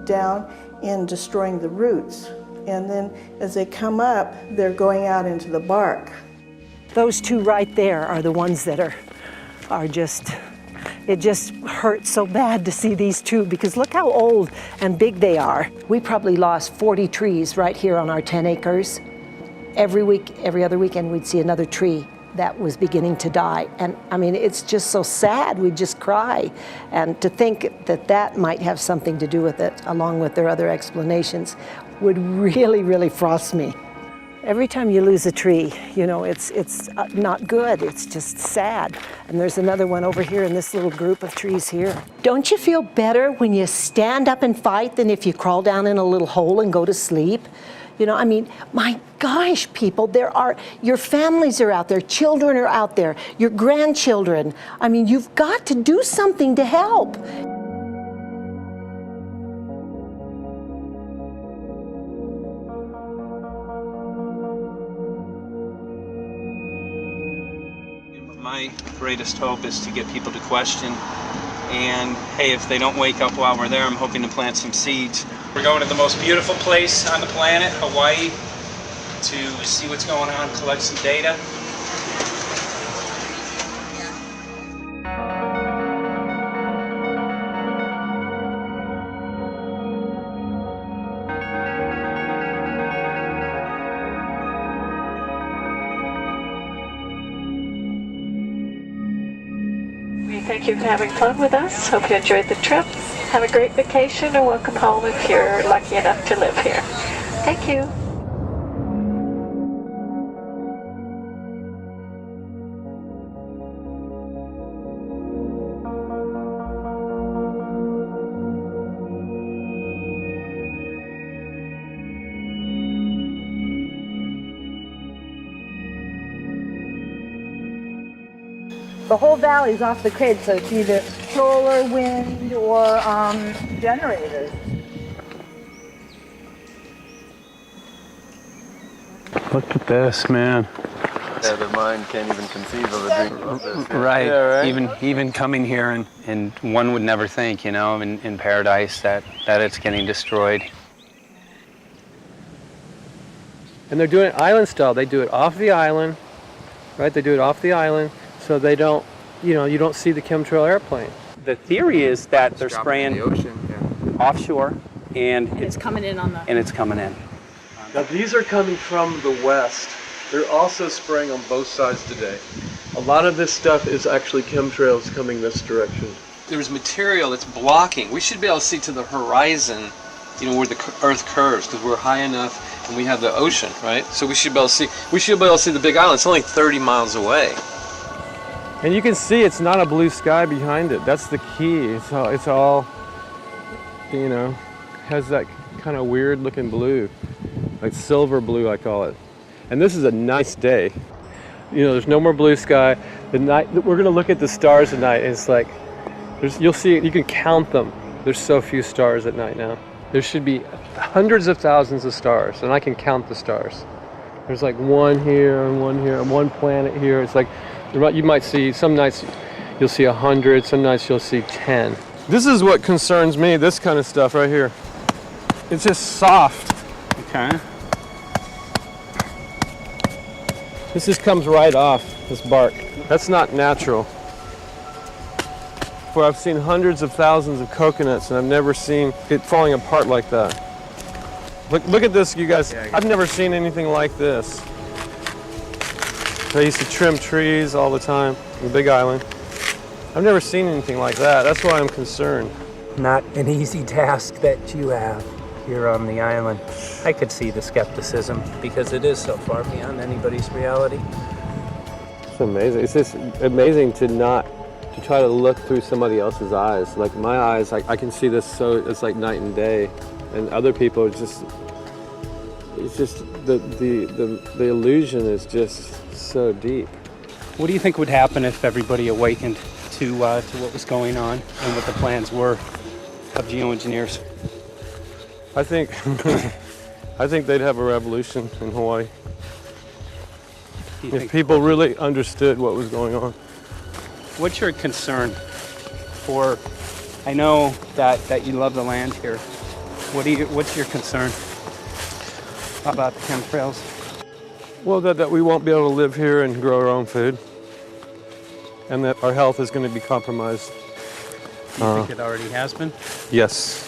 down and destroying the roots. And then as they come up, they're going out into the bark. Those 2 right there are the ones that are just, it just hurts so bad to see these 2, because look how old and big they are. We probably lost 40 trees right here on our 10 acres. Every week, every other weekend, we'd see another tree that was beginning to die. And I mean, it's just so sad, we just cry. And to think that that might have something to do with it, along with their other explanations, would really, really frost me. Every time you lose a tree, you know, it's not good, it's just sad. And there's another one over here in this little group of trees here. Don't you feel better when you stand up and fight than if you crawl down in a little hole and go to sleep? You know, I mean, my gosh, people, your families are out there, children are out there, your grandchildren. I mean, you've got to do something to help. My greatest hope is to get people to question. And hey, if they don't wake up while we're there, I'm hoping to plant some seeds. We're going to the most beautiful place on the planet, Hawaii, to see what's going on, collect some data. Thank you for having fun with us. Hope you enjoyed the trip. Have a great vacation and welcome home if you're lucky enough to live here. Thank you. The whole valley's off the grid, so it's either solar, wind, or generators. Look at this, man. Yeah, the mind can't even conceive of a dream of this. Right. Yeah, right. Even coming here, and one would never think, you know, in paradise that it's getting destroyed. And they're doing it island style. They do it off the island, right? They do it off the island, so they don't, you know, you don't see the chemtrail airplane. The theory is that they're spraying the ocean, offshore, and it's coming in on the. And it's coming in. Now these are coming from the west. They're also spraying on both sides today. A lot of this stuff is actually chemtrails coming this direction. There's material that's blocking. We should be able to see to the horizon, you know, where the Earth curves, because we're high enough and we have the ocean, right? So we should be able to see. We should be able to see the Big Island. It's only 30 miles away. And you can see it's not a blue sky behind it. That's the key. It's all, you know, has that kind of weird looking blue, like silver blue, I call it. And this is a nice day. You know, there's no more blue sky. The night we're gonna look at the stars at night, and it's like, you'll see, you can count them. There's so few stars at night now. There should be hundreds of thousands of stars, and I can count the stars. There's like one here and one planet here. It's like, you might see, some nights you'll see 100, some nights you'll see 10. This is what concerns me, this kind of stuff right here. It's just soft. Okay. This just comes right off, this bark. That's not natural. For I've seen hundreds of thousands of coconuts and I've never seen it falling apart like that. Look at this, you guys. I've never seen anything like this. I used to trim trees all the time on the Big Island. I've never seen anything like that. That's why I'm concerned. Not an easy task that you have here on the island. I could see the skepticism because it is so far beyond anybody's reality. It's amazing. It's just amazing to try to look through somebody else's eyes. Like my eyes, I can see this so it's like night and day, and other people it's just the illusion is just so deep. What do you think would happen if everybody awakened to what was going on and what the plans were of geoengineers? I think they'd have a revolution in Hawaii if people really understood what was going on. What's your concern for? I know that you love the land here. What's your concern about the chemtrails? Well, that we won't be able to live here and grow our own food, and that our health is going to be compromised. You think it already has been? Yes.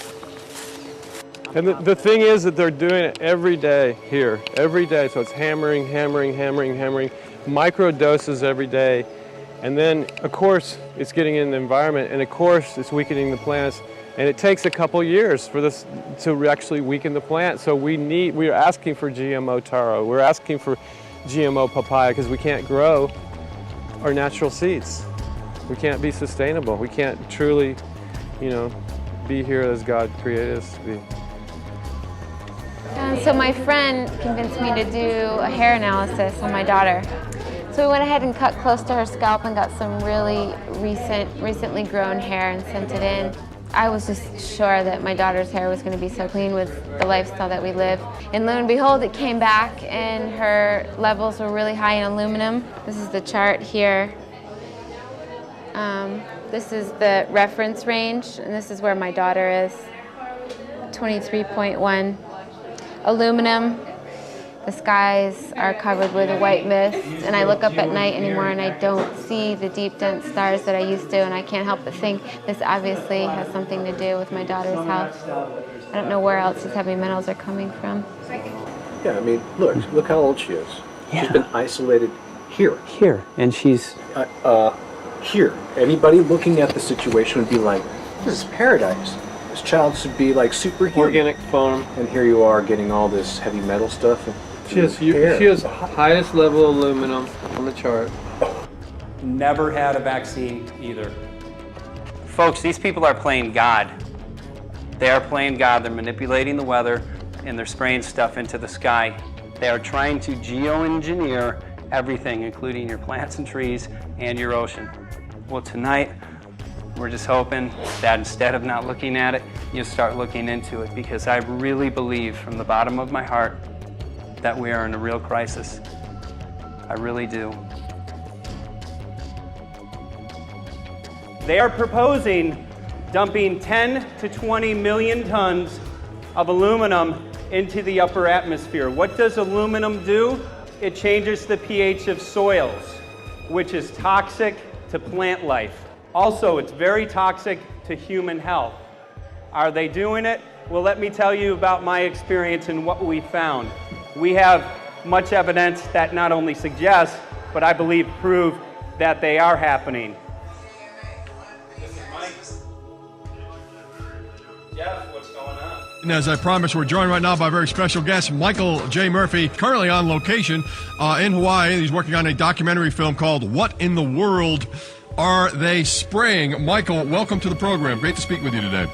And the thing is that they're doing it every day here, every day. So it's hammering, micro doses every day. And then, of course, it's getting in the environment, and of course, it's weakening the plants. And it takes a couple years for this to actually weaken the plant. So we're asking for GMO taro. We're asking for GMO papaya because we can't grow our natural seeds. We can't be sustainable. We can't truly, you know, be here as God created us to be. So my friend convinced me to do a hair analysis on my daughter. So we went ahead and cut close to her scalp and got some really recently grown hair and sent it in. I was just sure that my daughter's hair was going to be so clean with the lifestyle that we live. And lo and behold, it came back and her levels were really high in aluminum. This is the chart here. This is the reference range, and this is where my daughter is, 23.1. Aluminum. The skies are covered with a white mist, and I look up at night anymore and I don't see the deep, dense stars that I used to, and I can't help but think this obviously has something to do with my daughter's health. I don't know where else these heavy metals are coming from. Yeah, I mean, look how old she is. Yeah. She's been isolated here. Here, and she's... Here. Anybody looking at the situation would be like, this is paradise. This child should be like superhuman. Organic farm. And here you are getting all this heavy metal stuff. She has highest level aluminum on the chart. Never had a vaccine either. Folks, these people are playing God. They are playing God. They're manipulating the weather and they're spraying stuff into the sky. They are trying to geoengineer everything, including your plants and trees and your ocean. Well, tonight, we're just hoping that instead of not looking at it, you start looking into it, because I really believe from the bottom of my heart that we are in a real crisis. I really do. They are proposing dumping 10 to 20 million tons of aluminum into the upper atmosphere. What does aluminum do? It changes the pH of soils, which is toxic to plant life. Also, it's very toxic to human health. Are they doing it? Well, let me tell you about my experience and what we found. We have much evidence that not only suggests, but I believe prove that they are happening. Jeff, what's going on? And as I promised, we're joined right now by a very special guest, Michael J. Murphy, currently on location in Hawaii. He's working on a documentary film called What in the World Are They Spraying? Michael, welcome to the program. Great to speak with you today.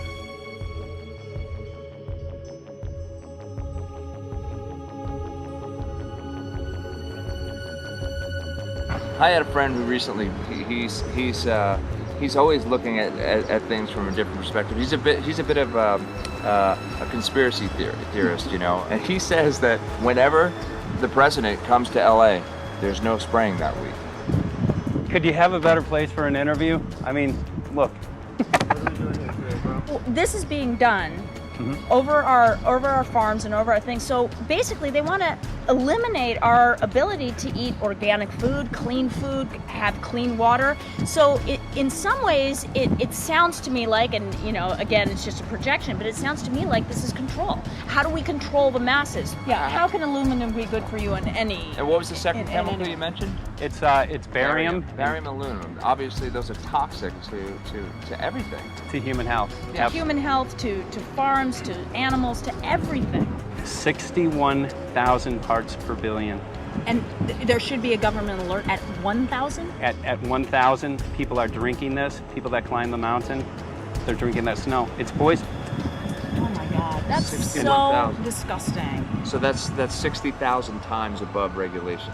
I had a friend who recently, he's always looking at things from a different perspective. He's a bit of a conspiracy theorist, you know, and he says that whenever the president comes to LA, there's no spraying that week. Could you have a better place for an interview? I mean, look. Well, this is being done over our farms and over our things. So basically, they want to eliminate our ability to eat organic food, have clean water. So in some ways, it sounds to me like, and you know, again, it's just a projection, but it sounds to me like this is control. How do we control the masses? Yeah. How can aluminum be good for you in any? And what was the second chemical you mentioned? It's barium. Barium aluminum. Obviously, those are toxic to everything. To human health. To human health, to farms, to animals, to everything. 61,000 parts per billion. And there should be a government alert at 1,000? At 1,000, people are drinking this. People that climb the mountain, they're drinking that snow. It's poison. Oh my God, that's so disgusting. So that's 60,000 times above regulation.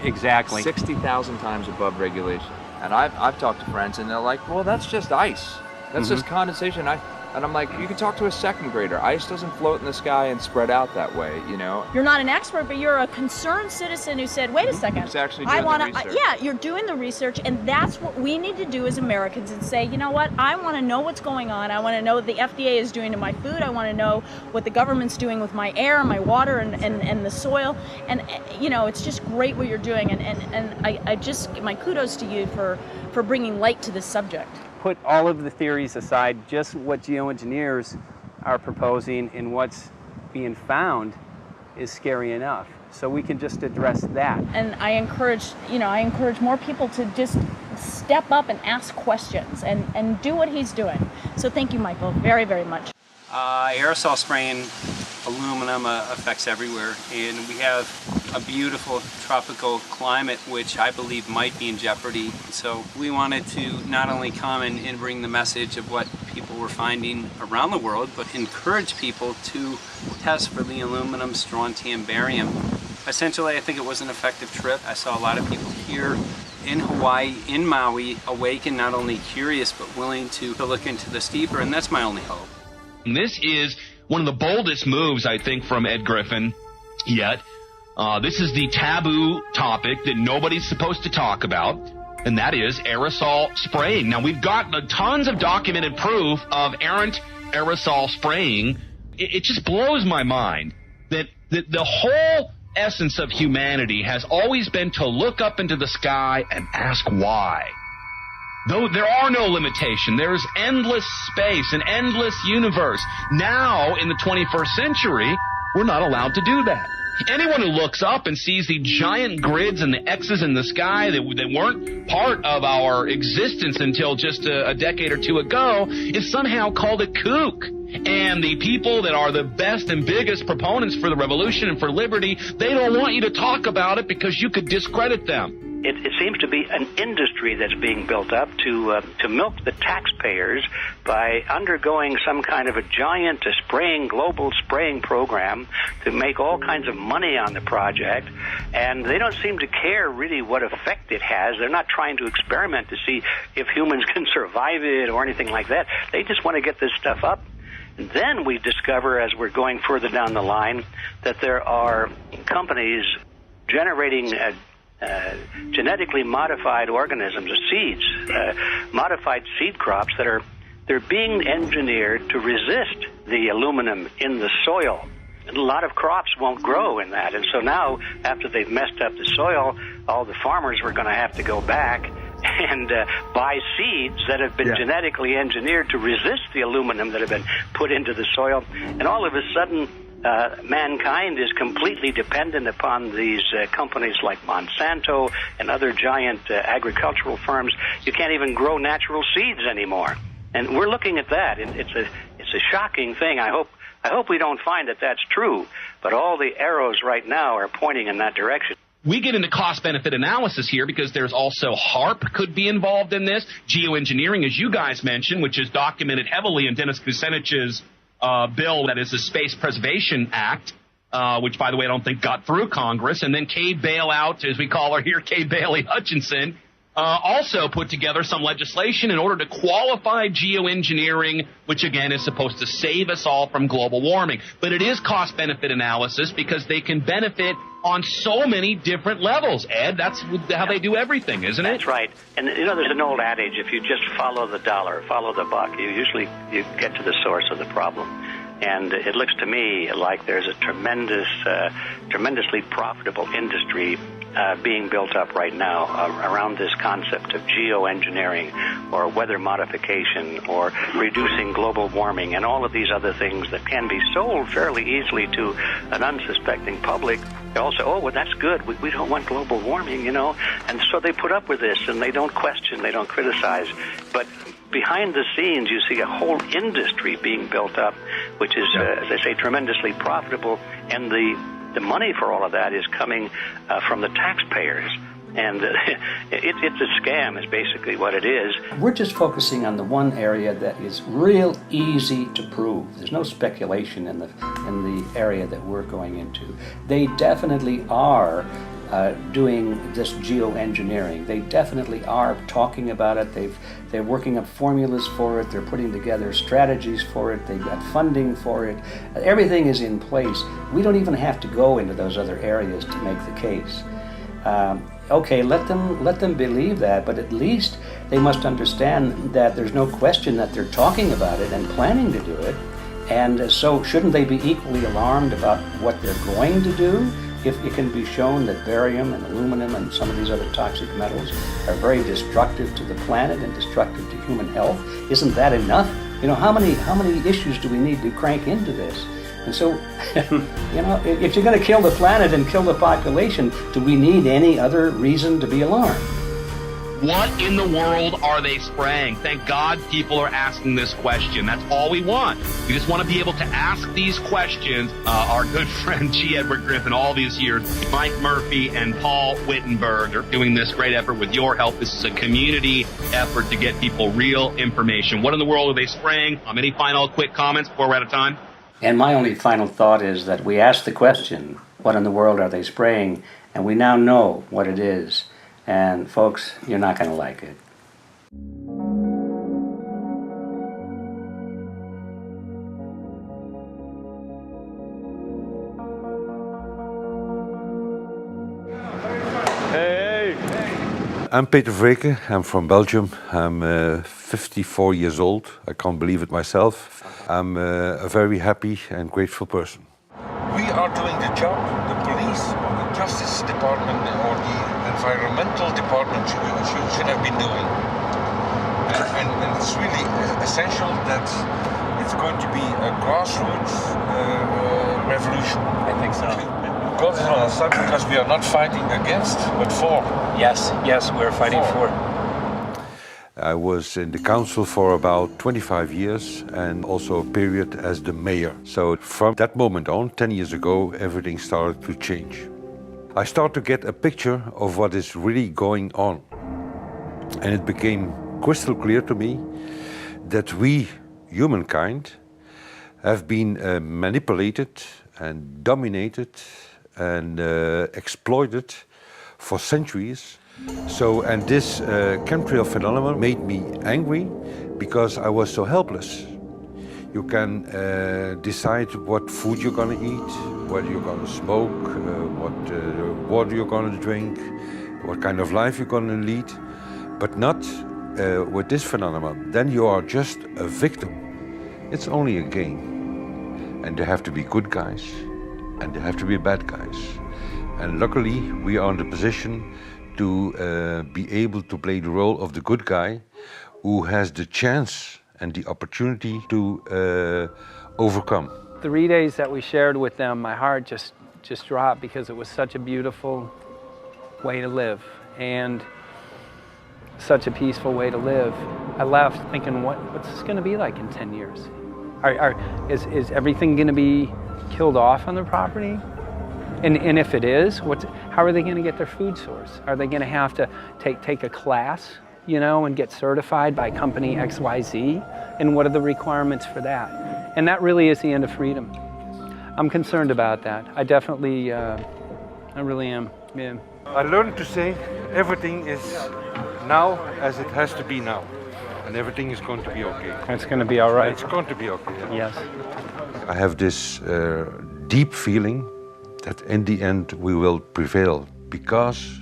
Exactly. 60,000 times above regulation. And I've talked to friends and they're like, well, that's just ice. That's just condensation. And I'm like, you can talk to a second grader. Ice doesn't float in the sky and spread out that way, you know? You're not an expert, but you're a concerned citizen who said, wait a second. Who's actually doing the research. Yeah, you're doing the research, and that's what we need to do as Americans and say, you know what, I want to know what's going on. I want to know what the FDA is doing to my food. I want to know what the government's doing with my air, my water, and the soil. And, you know, it's just great what you're doing. And I just, my kudos to you for bringing light to this subject. Put all of the theories aside, just what geoengineers are proposing and what's being found is scary enough. So we can just address that. And I encourage more people to just step up and ask questions and do what he's doing. So thank you, Michael, very, very much. Aerosol spraying aluminum affects everywhere, and we have a beautiful tropical climate which I believe might be in jeopardy. So we wanted to not only come and bring the message of what people were finding around the world, but encourage people to test for the aluminum, strontium, barium. Essentially, I think it was an effective trip. I saw a lot of people here in Hawaii, in Maui, awake and not only curious, but willing to look into this deeper, and that's my only hope. This is one of the boldest moves, I think, from Ed Griffin yet. This is the taboo topic that nobody's supposed to talk about, and that is aerosol spraying. Now, we've got tons of documented proof of errant aerosol spraying. It just blows my mind that the whole essence of humanity has always been to look up into the sky and ask why. Though there are no limitation, there's endless space, an endless universe. Now, in the 21st century, we're not allowed to do that. Anyone who looks up and sees the giant grids and the X's in the sky that weren't part of our existence until just a decade or two ago is somehow called a kook. And the people that are the best and biggest proponents for the revolution and for liberty, they don't want you to talk about it because you could discredit them. it seems to be an industry that's being built up to milk the taxpayers by undergoing some kind of a giant global spraying program to make all kinds of money on the project. And they don't seem to care really what effect it has. They're not trying to experiment to see if humans can survive it or anything like that. They just want to get this stuff up. And then we discover, as we're going further down the line, that there are companies generating genetically modified organisms, or seeds, modified seed crops they're being engineered to resist the aluminum in the soil. And a lot of crops won't grow in that. And so now, after they've messed up the soil, all the farmers were going to have to go back and buy seeds that have been genetically engineered to resist the aluminum that have been put into the soil. And all of a sudden, mankind is completely dependent upon these companies like Monsanto and other giant agricultural firms. You can't even grow natural seeds anymore. And we're looking at that. It's a shocking thing. I hope we don't find that that's true. But all the arrows right now are pointing in that direction. We get into cost-benefit analysis here because there's also HARP could be involved in this. Geoengineering, as you guys mentioned, which is documented heavily in Dennis Kucinich's bill, that is the Space Preservation Act, which, by the way, I don't think got through Congress. And then Kay Bailout, as we call her here, Kay Bailey Hutchinson, also put together some legislation in order to qualify geoengineering, which, again, is supposed to save us all from global warming. But it is cost-benefit analysis because they can benefit on so many different levels. Ed, that's how they do everything, isn't it? That's right. And, there's an old adage, if you just follow the dollar, follow the buck, you get to the source of the problem. And it looks to me like there's a tremendously profitable industry being built up right now around this concept of geoengineering or weather modification or reducing global warming and all of these other things that can be sold fairly easily to an unsuspecting public. They all say, oh, well, that's good. We don't want global warming, And so they put up with this, and they don't question, they don't criticize. But behind the scenes, you see a whole industry being built up, which is, as I say, tremendously profitable. And the money for all of that is coming from the taxpayers. And it's a scam is basically what it is. We're just focusing on the one area that is real easy to prove. There's no speculation in the area that we're going into. They definitely are doing this geoengineering. They definitely are talking about it. They're working up formulas for it. They're putting together strategies for it. They've got funding for it. Everything is in place. We don't even have to go into those other areas to make the case. Okay, let them believe that, but at least they must understand that there's no question that they're talking about it and planning to do it. And so shouldn't they be equally alarmed about what they're going to do if it can be shown that barium and aluminum and some of these other toxic metals are very destructive to the planet and destructive to human health? Isn't that enough? How many issues do we need to crank into this? And so, if you're going to kill the planet and kill the population, do we need any other reason to be alarmed? What in the world are they spraying? Thank God people are asking this question. That's all we want. We just want to be able to ask these questions. Our good friend G. Edward Griffin, all these years, Mike Murphy and Paul Wittenberger are doing this great effort with your help. This is a community effort to get people real information. What in the world are they spraying? Any final quick comments before we're out of time? And my only final thought is that we asked the question, what in the world are they spraying? And we now know what it is. And folks, you're not going to like it. I'm Peter Vreken. I'm from Belgium. I'm 54 years old. I can't believe it myself. I'm a very happy and grateful person. We are doing the job the police or the Justice Department or the Environmental Department should have been doing. And it's really essential that it's going to be a grassroots revolution. I think so. God is on our side because we are not fighting against, but for. Yes, we're fighting for. I was in the council for about 25 years and also a period as the mayor. So from that moment on, 10 years ago, everything started to change. I start to get a picture of what is really going on. And it became crystal clear to me that we, humankind, have been manipulated and dominated and exploited for centuries. And this chemtrail phenomenon made me angry because I was so helpless. You can decide what food you're gonna eat, whether you're gonna smoke, what water you're gonna drink, what kind of life you're gonna lead, but not with this phenomenon. Then you are just a victim. It's only a game. And there have to be good guys, and there have to be bad guys. And luckily, we are in the position to be able to play the role of the good guy who has the chance and the opportunity to overcome. 3 days that we shared with them, my heart just dropped because it was such a beautiful way to live and such a peaceful way to live. I left thinking, what's this going to be like in 10 years? Is everything going to be killed off on the property? And if it is, how are they going to get their food source? Are they going to have to take a class, you know, and get certified by company XYZ? And what are the requirements for that? And that really is the end of freedom. I'm concerned about that. I definitely, I really am, yeah. I learned to say everything is now as it has to be now. And everything is going to be okay. It's going to be all right. It's going to be okay. Yes. I have this deep feeling that in the end we will prevail because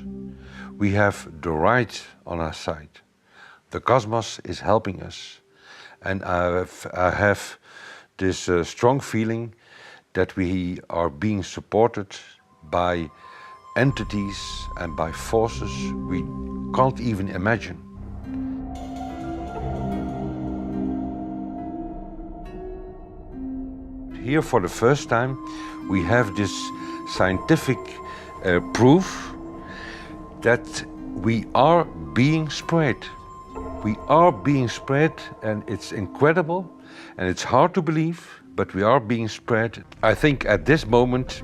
we have the right on our side. The cosmos is helping us. And I have this strong feeling that we are being supported by entities and by forces we can't even imagine. Here for the first time we have this scientific proof that we are being spread. We are being spread, and it's incredible and it's hard to believe, but we are being spread. I think at this moment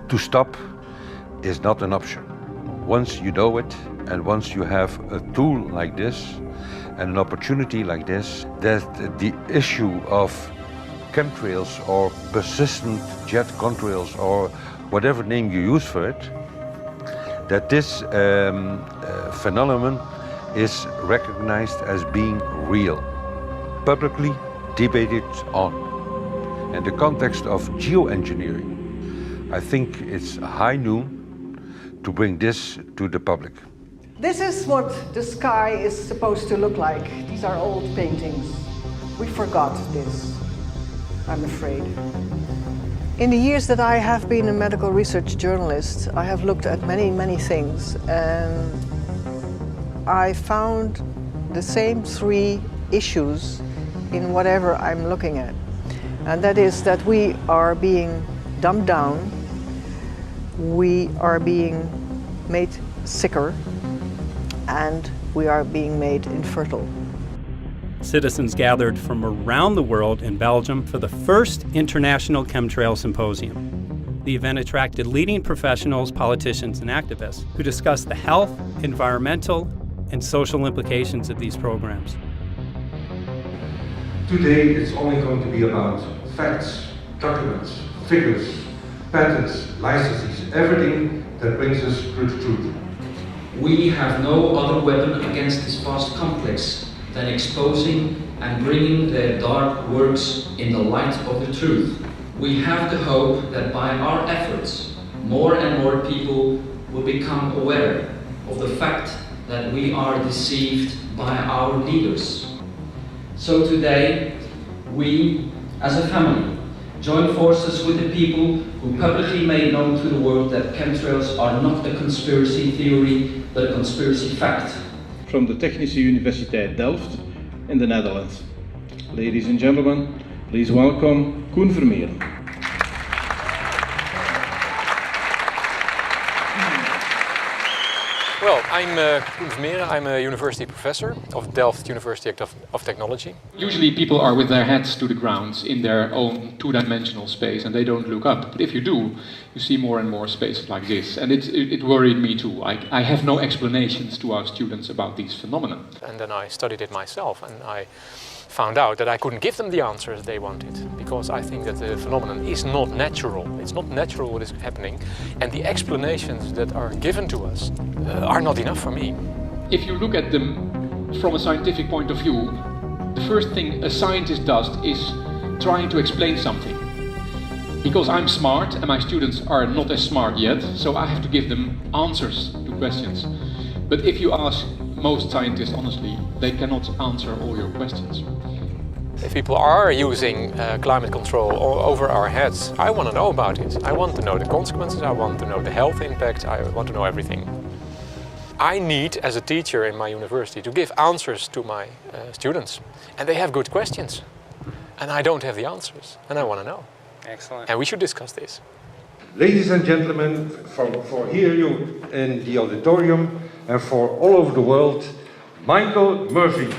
to stop is not an option. Once you know it and once you have a tool like this and an opportunity like this, that the issue of chemtrails or persistent jet contrails or whatever name you use for it, that this phenomenon is recognized as being real, publicly debated on. In the context of geoengineering, I think it's high noon to bring this to the public. This is what the sky is supposed to look like. These are old paintings. We forgot this, I'm afraid. In the years that I have been a medical research journalist, I have looked at many things, and I found the same three issues in whatever I'm looking at. And that is that we are being dumbed down, we are being made sicker, and we are being made infertile. Citizens gathered from around the world in Belgium for the first International Chemtrail Symposium. The event attracted leading professionals, politicians, and activists who discussed the health, environmental, and social implications of these programs. Today it's only going to be about facts, documents, figures, patents, licenses, everything that brings us to the truth. We have no other weapon against this vast complex than exposing and bringing their dark works in the light of the truth. We have the hope that by our efforts, more and more people will become aware of the fact that we are deceived by our leaders. So today, we, as a family, join forces with the people who publicly made known to the world that chemtrails are not a conspiracy theory, but a conspiracy fact. From the Technische Universiteit Delft in the Netherlands. Ladies and gentlemen, please welcome Koen Vermeeren. Well, I'm Koen Vermeeren. I'm a university professor of Delft University of Technology. Usually people are with their heads to the ground in their own two-dimensional space and they don't look up. But if you do, you see more and more spaces like this. And it worried me too. I have no explanations to our students about these phenomena. And then I studied it myself and I found out that I couldn't give them the answers they wanted, because I think that the phenomenon is not natural. It's not natural what is happening, and the explanations that are given to us are not enough for me. If you look at them from a scientific point of view, the first thing a scientist does is trying to explain something. Because I'm smart and my students are not as smart yet, so I have to give them answers to questions. But if you ask most scientists honestly, they cannot answer all your questions. If people are using climate control over our heads, I want to know about it. I want to know the consequences, I want to know the health impact, I want to know everything. I need, as a teacher in my university, to give answers to my students. And they have good questions. And I don't have the answers, and I want to know. Excellent. And we should discuss this. Ladies and gentlemen, for here you in the auditorium and for all over the world, Michael Murphy.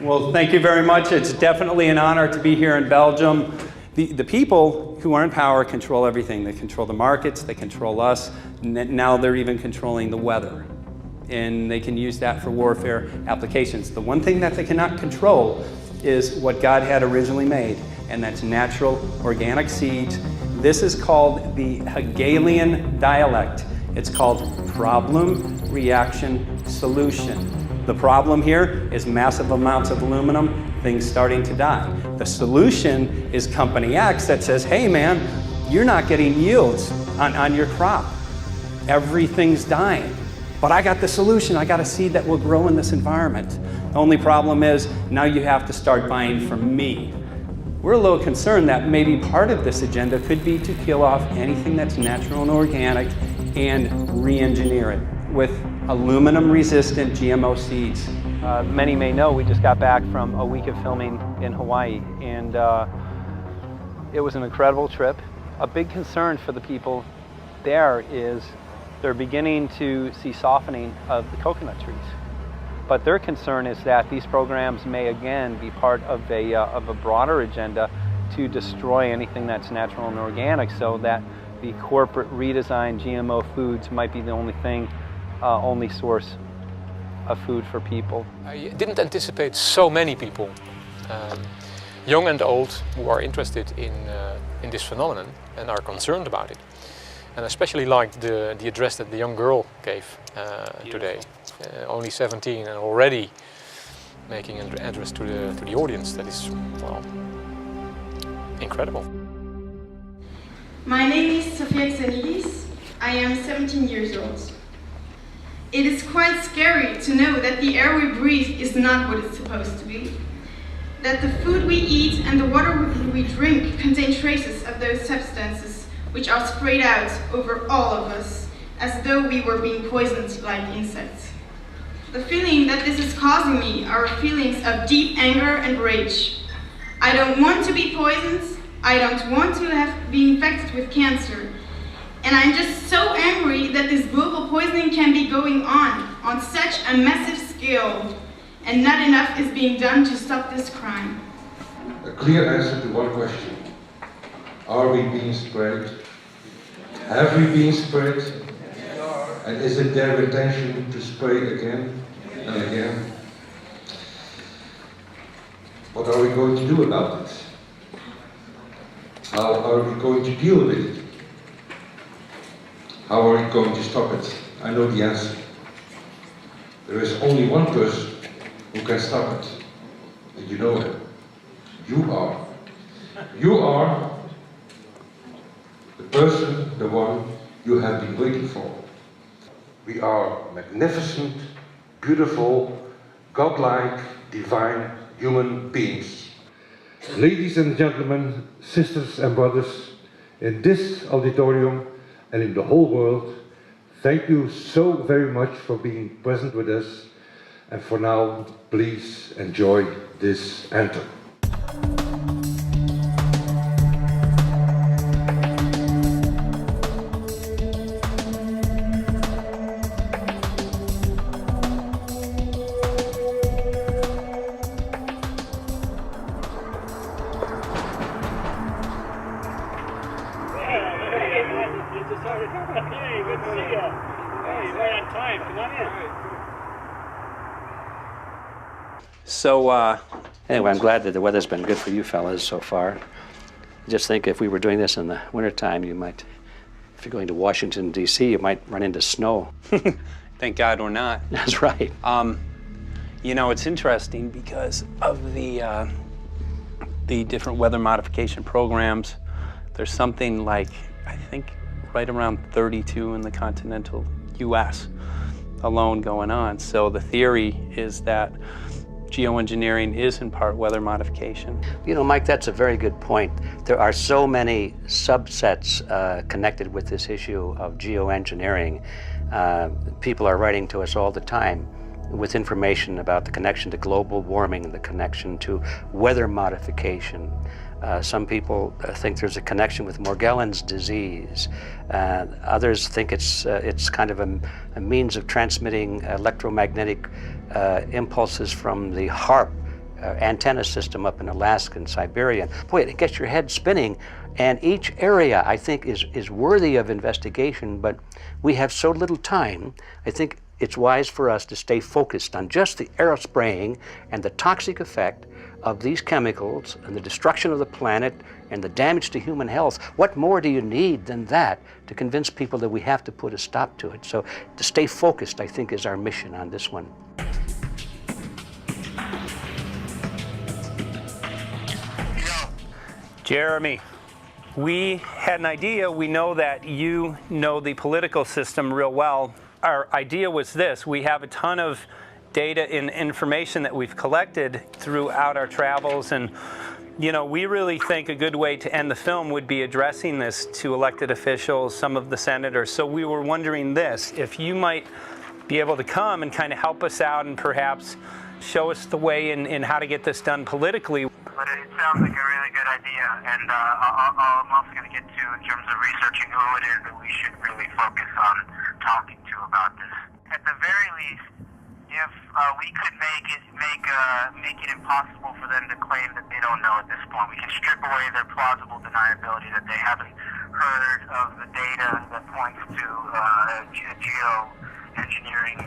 Well, thank you very much. It's definitely an honor to be here in Belgium. The people who are in power control everything. They control the markets, they control us, now they're even controlling the weather. And they can use that for warfare applications. The one thing that they cannot control is what God had originally made, and that's natural organic seeds. This is called the Hegelian dialect. It's called problem, reaction, solution. The problem here is massive amounts of aluminum, things starting to die. The solution is company X that says, hey man, you're not getting yields on your crop. Everything's dying. But I got the solution, I got a seed that will grow in this environment. The only problem is, now you have to start buying from me. We're a little concerned that maybe part of this agenda could be to kill off anything that's natural and organic and re-engineer it with aluminum-resistant GMO seeds. Many may know we just got back from a week of filming in Hawaii, and it was an incredible trip. A big concern for the people there is they're beginning to see softening of the coconut trees. But their concern is that these programs may again be part of a broader agenda to destroy anything that's natural and organic, so that the corporate redesigned GMO foods might be the only source of food for people. I didn't anticipate so many people, young and old, who are interested in this phenomenon and are concerned about it. And I especially liked the address that the young girl gave today. Only 17 and already making an address to the audience. That is, well, incredible. My name is Sofia Xenidis. I am 17 years old. It is quite scary to know that the air we breathe is not what it's supposed to be. That the food we eat and the water we drink contain traces of those substances which are sprayed out over all of us, as though we were being poisoned like insects. The feeling that this is causing me are feelings of deep anger and rage. I don't want to be poisoned, I don't want to be infected with cancer, and I'm just so angry that this global poisoning can be going on such a massive scale, and not enough is being done to stop this crime. A clear answer to one question. Are we being sprayed? Have we been sprayed? And is it their intention to spray again and again? What are we going to do about it? How are we going to deal with it? How are we going to stop it? I know the answer. There is only one person who can stop it. And you know him. You are. You are the person, the one you have been waiting for. We are magnificent, beautiful, godlike, divine human beings. Ladies and gentlemen, sisters and brothers, in this auditorium and in the whole world, thank you so very much for being present with us. And for now, please enjoy this anthem. So, anyway, I'm glad that the weather's been good for you fellas so far. Just think if we were doing this in the wintertime, you might, if you're going to Washington, D.C., you might run into snow. Thank God we're not. That's right. You know, it's interesting because of the different weather modification programs. There's something like, I think, right around 32 in the continental U.S. alone going on. So the theory is that geoengineering is in part weather modification. You know, Mike, that's a very good point. There are so many subsets connected with this issue of geoengineering. People are writing to us all the time with information about the connection to global warming, the connection to weather modification. Some people think there's a connection with Morgellons disease. Others think it's kind of a means of transmitting electromagnetic impulses from the HARP antenna system up in Alaska and Siberia. Boy, it gets your head spinning. And each area, I think, is worthy of investigation, but we have so little time. I think it's wise for us to stay focused on just the aerospraying and the toxic effect of these chemicals and the destruction of the planet and the damage to human health. What more do you need than that to convince people that we have to put a stop to it? So to stay focused, I think, is our mission on this one. Jeremy, we had an idea. We know that you know the political system real well. Our idea was this: we have a ton of data and information that we've collected throughout our travels, and you know, we really think a good way to end the film would be addressing this to elected officials, some of the senators. So we were wondering this, if you might be able to come and kind of help us out and perhaps show us the way in how to get this done politically. But it sounds like a really good idea, and I'm also going to get to, in terms of researching who it is that we should really focus on talking to about this. At the very least, if we could make it impossible for them to claim that they don't know at this point, we can strip away their plausible deniability that they haven't heard of the data that points to geoengineering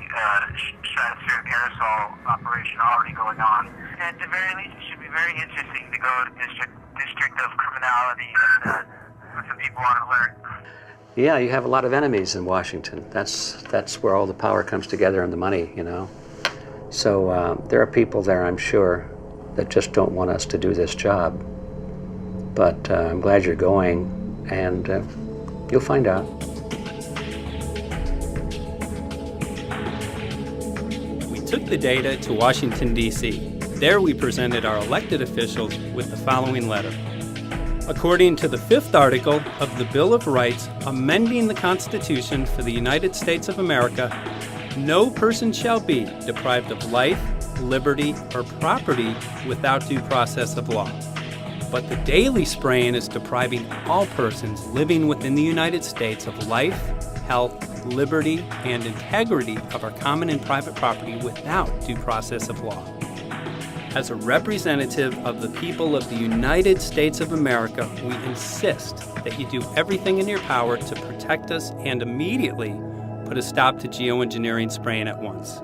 stratospheric aerosol operation already going on. At the very least, it should be very interesting to go to District of Criminality and put some people on alert. Yeah, you have a lot of enemies in Washington. That's where all the power comes together and the money, you know. So there are people there, I'm sure, that just don't want us to do this job. But I'm glad you're going, and you'll find out. We took the data to Washington, D.C. There we presented our elected officials with the following letter. According to the 5th article of the Bill of Rights amending the Constitution for the United States of America, no person shall be deprived of life, liberty, or property without due process of law. But the daily spraying is depriving all persons living within the United States of life, health, liberty, and integrity of our common and private property without due process of law. As a representative of the people of the United States of America, we insist that you do everything in your power to protect us and immediately put a stop to geoengineering spraying at once.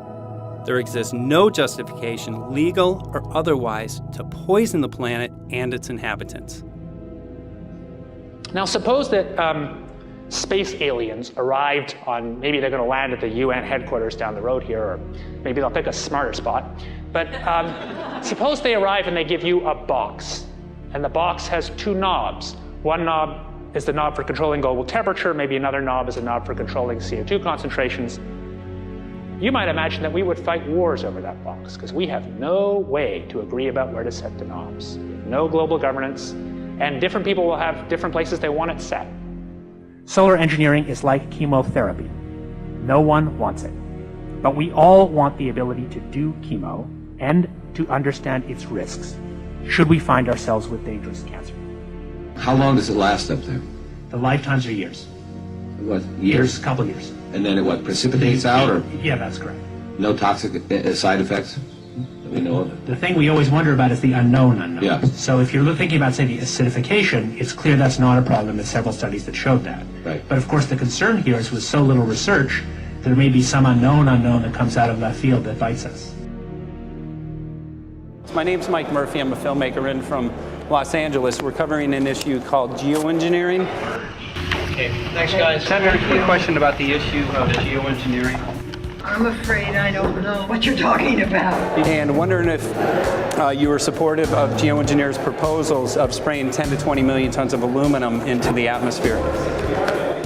There exists no justification, legal or otherwise, to poison the planet and its inhabitants. Now suppose that space aliens arrived on, maybe they're going to land at the UN headquarters down the road here, or maybe they'll pick a smarter spot. But suppose they arrive and they give you a box, and the box has 2 knobs. One knob is the knob for controlling global temperature, maybe another knob is a knob for controlling CO2 concentrations. You might imagine that we would fight wars over that box, because we have no way to agree about where to set the knobs. We have no global governance, and different people will have different places they want it set. Solar engineering is like chemotherapy. No one wants it. But we all want the ability to do chemo and to understand its risks, should we find ourselves with dangerous cancer. How long does it last up there? The lifetimes are years. What, years? A couple years. And then it what, precipitates out, or Yeah, that's correct. no toxic side effects that we know of? The thing we always wonder about is the unknown unknown. Yeah. So if you're thinking about, say, the acidification, it's clear that's not a problem. There's several studies that showed that. Right. But of course the concern here is with so little research, there may be some unknown that comes out of left field that bites us. My name's Mike Murphy. I'm a filmmaker in from Los Angeles. We're covering an issue called geoengineering. Okay, thanks guys. Senator, a question about the issue of geoengineering. I'm afraid I don't know what you're talking about. And wondering if you were supportive of geoengineers' proposals of spraying 10 to 20 million tons of aluminum into the atmosphere.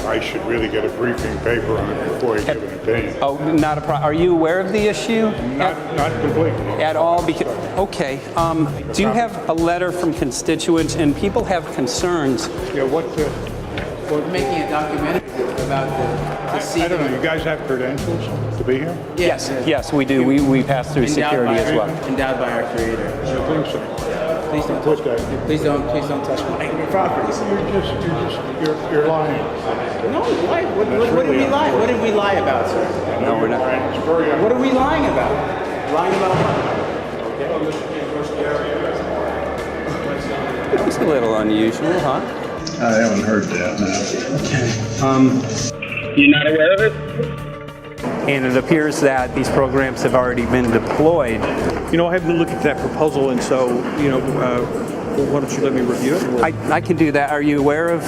I should really get a briefing paper on it before I give an opinion. Oh, not a problem. Are you aware of the issue? Not completely. At all? Because, okay. Do you have a letter from constituents, and people have concerns? Yeah, what We're making a documentary about the I don't know, you guys have credentials to be here? Yes, we do. We pass through security as well. Endowed by our creator. I think so. Please don't touch that. Please don't touch my property. You're lying. No, why? What did we lie? What did we lie about, sir? No, we're not. What are we lying about? Lying about what? It's a little unusual, huh? I haven't heard that. Okay. You're not aware of it? And it appears that these programs have already been deployed. You know, I haven't looked at that proposal, and so, why don't you let me review it? I can do that. Are you aware of?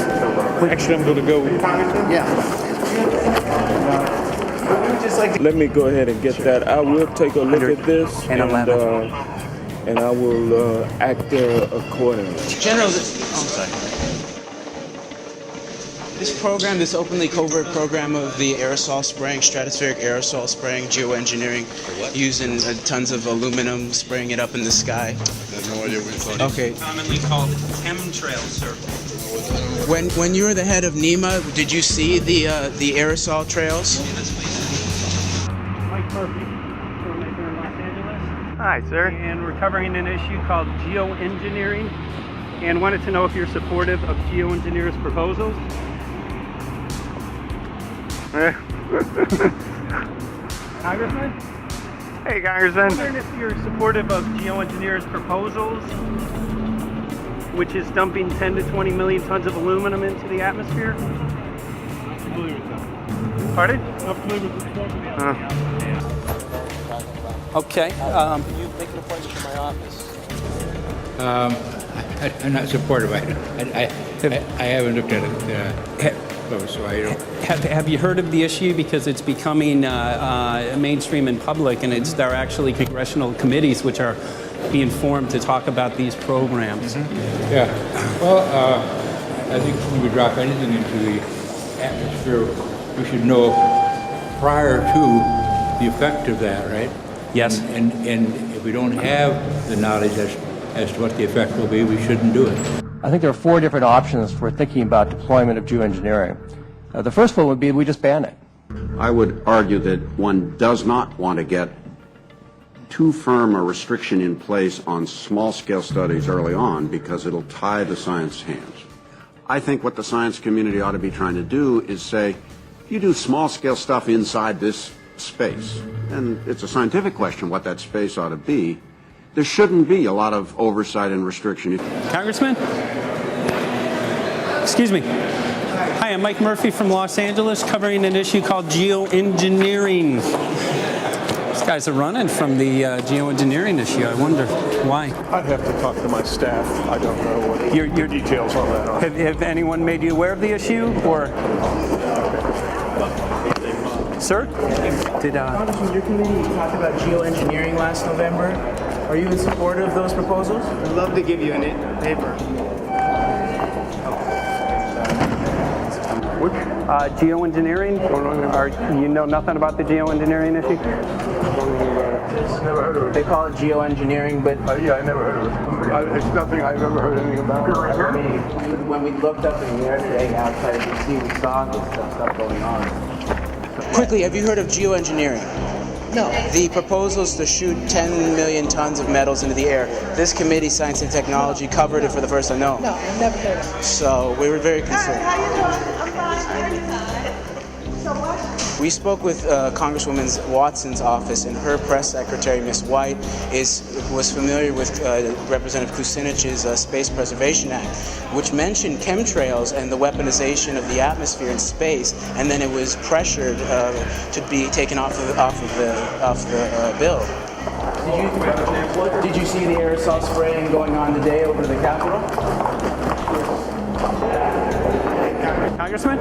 Actually, I'm going to go. Yeah. Let me go ahead and get that. I will take a look at this, and I will act accordingly. General, this program, this openly covert program of the aerosol spraying, stratospheric aerosol spraying, geoengineering, using tons of aluminum, spraying it up in the sky. I have no idea what you're talking about. Okay. Commonly called chemtrails, sir. When you were the head of NEMA, did you see the aerosol trails? Mike Murphy, filmmaker in Los Angeles. Hi, sir. And we're covering an issue called geoengineering, and wanted to know if you're supportive of geoengineers' proposals. Congressman? Hey, Congressman. I'm wondering if you're supportive of geoengineers' proposals, which is dumping 10 to 20 million tons of aluminum into the atmosphere. I'm familiar with that. Pardon? I'm familiar with the Okay. Can you make an appointment for my office? I'm not supportive. I haven't looked at it close, so I don't. Have you heard of the issue? Because it's becoming mainstream in public, and there are actually congressional committees which are being formed to talk about these programs. Mm-hmm. Yeah. Well, I think when we drop anything into the atmosphere, we should know prior to the effect of that, right? Yes. And if we don't have the knowledge as to what the effect will be, we shouldn't do it. I think there are 4 different options for thinking about deployment of geoengineering. The first one would be we just ban it. I would argue that one does not want to get too firm a restriction in place on small-scale studies early on because it'll tie the science hands. I think what the science community ought to be trying to do is say, you do small-scale stuff inside this space, and it's a scientific question what that space ought to be. There shouldn't be a lot of oversight and restriction. Congressman? Excuse me. Hi, I'm Mike Murphy from Los Angeles, covering an issue called geoengineering. These guys are running from the geoengineering issue. I wonder why. I'd have to talk to my staff. I don't know what the details on that are. Have anyone made you aware of the issue, or? Sir? Congressman, your committee talked about geoengineering last November. Are you in support of those proposals? I'd love to give you a paper. Which? Geoengineering? You know nothing about the geoengineering issue? this? Never heard of it. They call it geoengineering, but... yeah, I never heard of it. It's nothing I've ever heard anything about. I mean, when we looked up in the air today outside of DC, we saw this stuff going on. Quickly, have you heard of geoengineering? No. The proposal is to shoot 10 million tons of metals into the air. This committee, Science and Technology, covered it for the first time. No, I've never heard of it. So we were very concerned. Hi, how you doing? I'm fine. How are you? So what? We spoke with Congresswoman Watson's office, and her press secretary, Ms. White, was familiar with Representative Kucinich's Space Preservation Act, which mentioned chemtrails and the weaponization of the atmosphere and space, and then it was pressured to be taken off the bill. Did you see the aerosol spraying going on today over the Capitol? Congressman?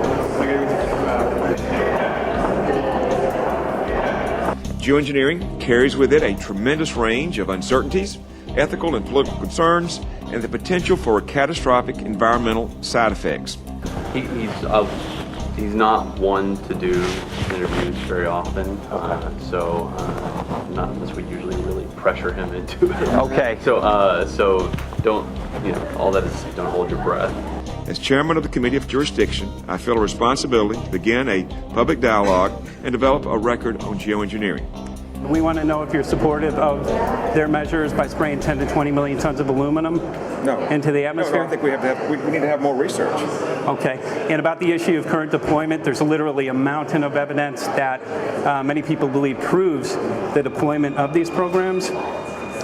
Geoengineering carries with it a tremendous range of uncertainties, ethical and political concerns, and the potential for catastrophic environmental side effects. He's not one to do interviews very often, not unless we usually really pressure him into it. Okay. So don't, all that is, don't hold your breath. As chairman of the Committee of Jurisdiction, I feel a responsibility to begin a public dialogue and develop a record on geoengineering. We want to know if you're supportive of their measures by spraying 10 to 20 million tons of aluminum into the atmosphere? No, I think we need to have more research. Okay. And about the issue of current deployment, there's literally a mountain of evidence that many people believe proves the deployment of these programs.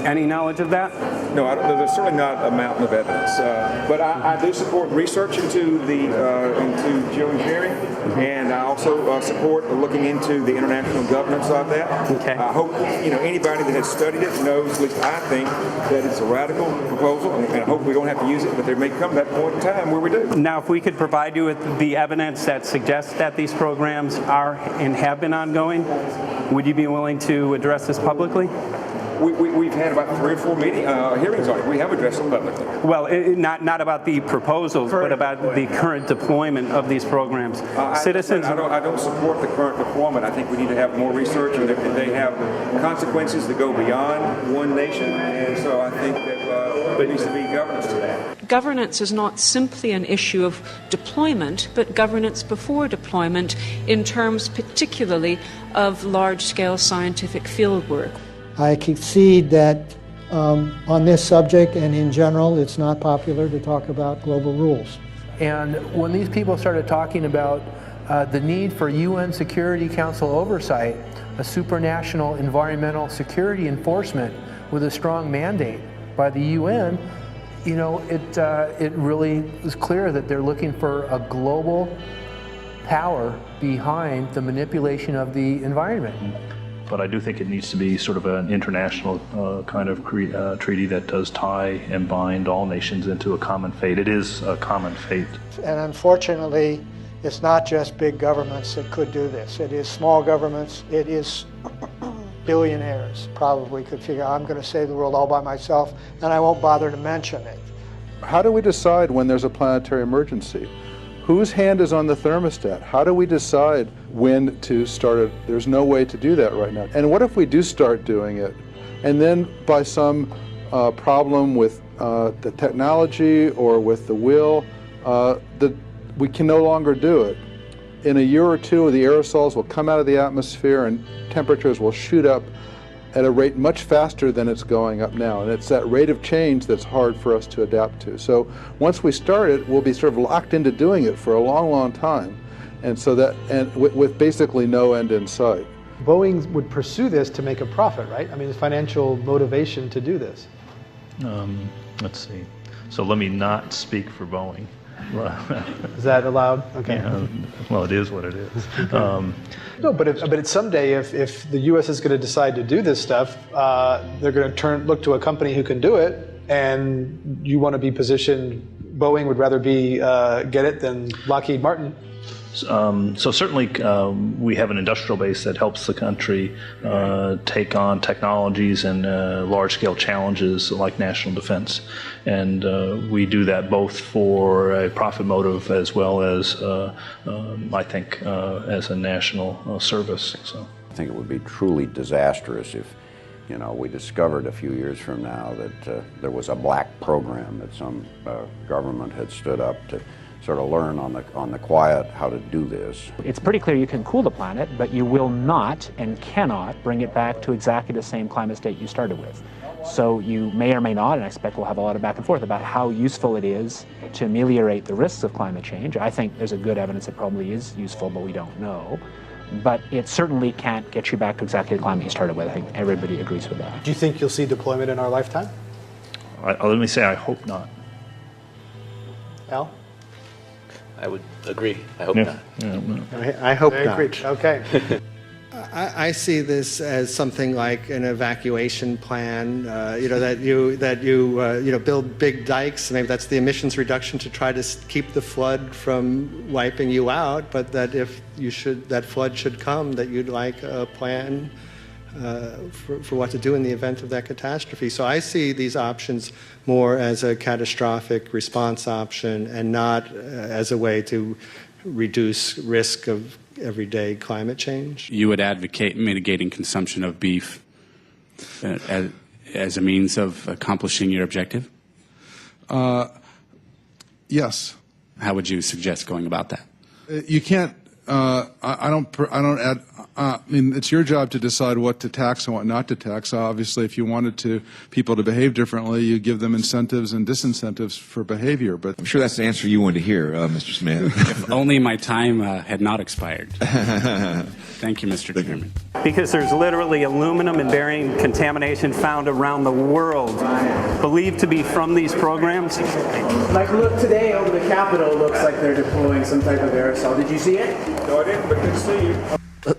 Any knowledge of that? No, there's certainly not a mountain of evidence, but I do support research into geoengineering, and I also support looking into the international governance of that. Okay. I hope anybody that has studied it knows, at least I think, that it's a radical proposal, and I hope we don't have to use it, but there may come that point in time where we do. Now, if we could provide you with the evidence that suggests that these programs are and have been ongoing, would you be willing to address this publicly? We've had about 3 or 4 hearings on it. We have addressed it publicly. Well, not about the proposals, but about the current deployment of these programs. Citizens. I don't support the current deployment. I think we need to have more research, and they have consequences that go beyond one nation. And so I think that there needs to be governance to that. Governance is not simply an issue of deployment, but governance before deployment in terms particularly of large-scale scientific fieldwork. I concede that on this subject and in general, it's not popular to talk about global rules. And when these people started talking about the need for UN Security Council oversight, a supranational environmental security enforcement with a strong mandate by the UN, it really was clear that they're looking for a global power behind the manipulation of the environment. But I do think it needs to be sort of an international kind of treaty that does tie and bind all nations into a common fate. It is a common fate. And unfortunately, it's not just big governments that could do this. It is small governments. It is billionaires probably could figure, I'm going to save the world all by myself, and I won't bother to mention it. How do we decide when there's a planetary emergency? Whose hand is on the thermostat? How do we decide when to start it? There's no way to do that right now. And what if we do start doing it, and then by some problem with the technology or with the will, we can no longer do it? In a year or two, the aerosols will come out of the atmosphere and temperatures will shoot up at a rate much faster than it's going up now. And it's that rate of change that's hard for us to adapt to. So once we start it, we'll be sort of locked into doing it for a long, long time. And so with basically no end in sight. Boeing would pursue this to make a profit, right? I mean, there's financial motivation to do this. Let's see. So let me not speak for Boeing. Is that allowed? Okay. Yeah, well, it is what it is. No, but someday, if the U.S. is going to decide to do this stuff, they're going to look to a company who can do it, and you want to be positioned. Boeing would rather get it than Lockheed Martin. So certainly we have an industrial base that helps the country take on technologies and large-scale challenges like national defense. And we do that both for a profit motive as well as, I think, as a national service. So I think it would be truly disastrous if you know, we discovered a few years from now that there was a black program that some government had stood up to sort of learn on the quiet how to do this. It's pretty clear you can cool the planet, but you will not and cannot bring it back to exactly the same climate state you started with. So you may or may not, and I expect we'll have a lot of back and forth about how useful it is to ameliorate the risks of climate change. I think there's a good evidence it probably is useful, but we don't know. But it certainly can't get you back to exactly the climate you started with. I think everybody agrees with that. Do you think you'll see deployment in our lifetime? Let me say I hope not. Al? I would agree. I hope not. I hope They not. agreed. Okay. I see this as something like an evacuation plan. That you build big dikes. Maybe that's the emissions reduction to try to keep the flood from wiping you out. But that if that flood should come, that you'd like a plan for what to do in the event of that catastrophe. So I see these options more as a catastrophic response option and not as a way to reduce risk of everyday climate change. You would advocate mitigating consumption of beef as a means of accomplishing your objective? Yes. How would you suggest going about that? You can't. I mean, it's your job to decide what to tax and what not to tax. Obviously, if you wanted people to behave differently, you give them incentives and disincentives for behavior. But I'm sure that's the answer you wanted to hear, Mr. Smith. If only my time had not expired. Thank you, Mr. Chairman. Because there's literally aluminum and barium contamination found around the world, believed to be from these programs. Like, look, today over the Capitol, looks like they're deploying some type of aerosol. Did you see it? No, I didn't, but good to see you.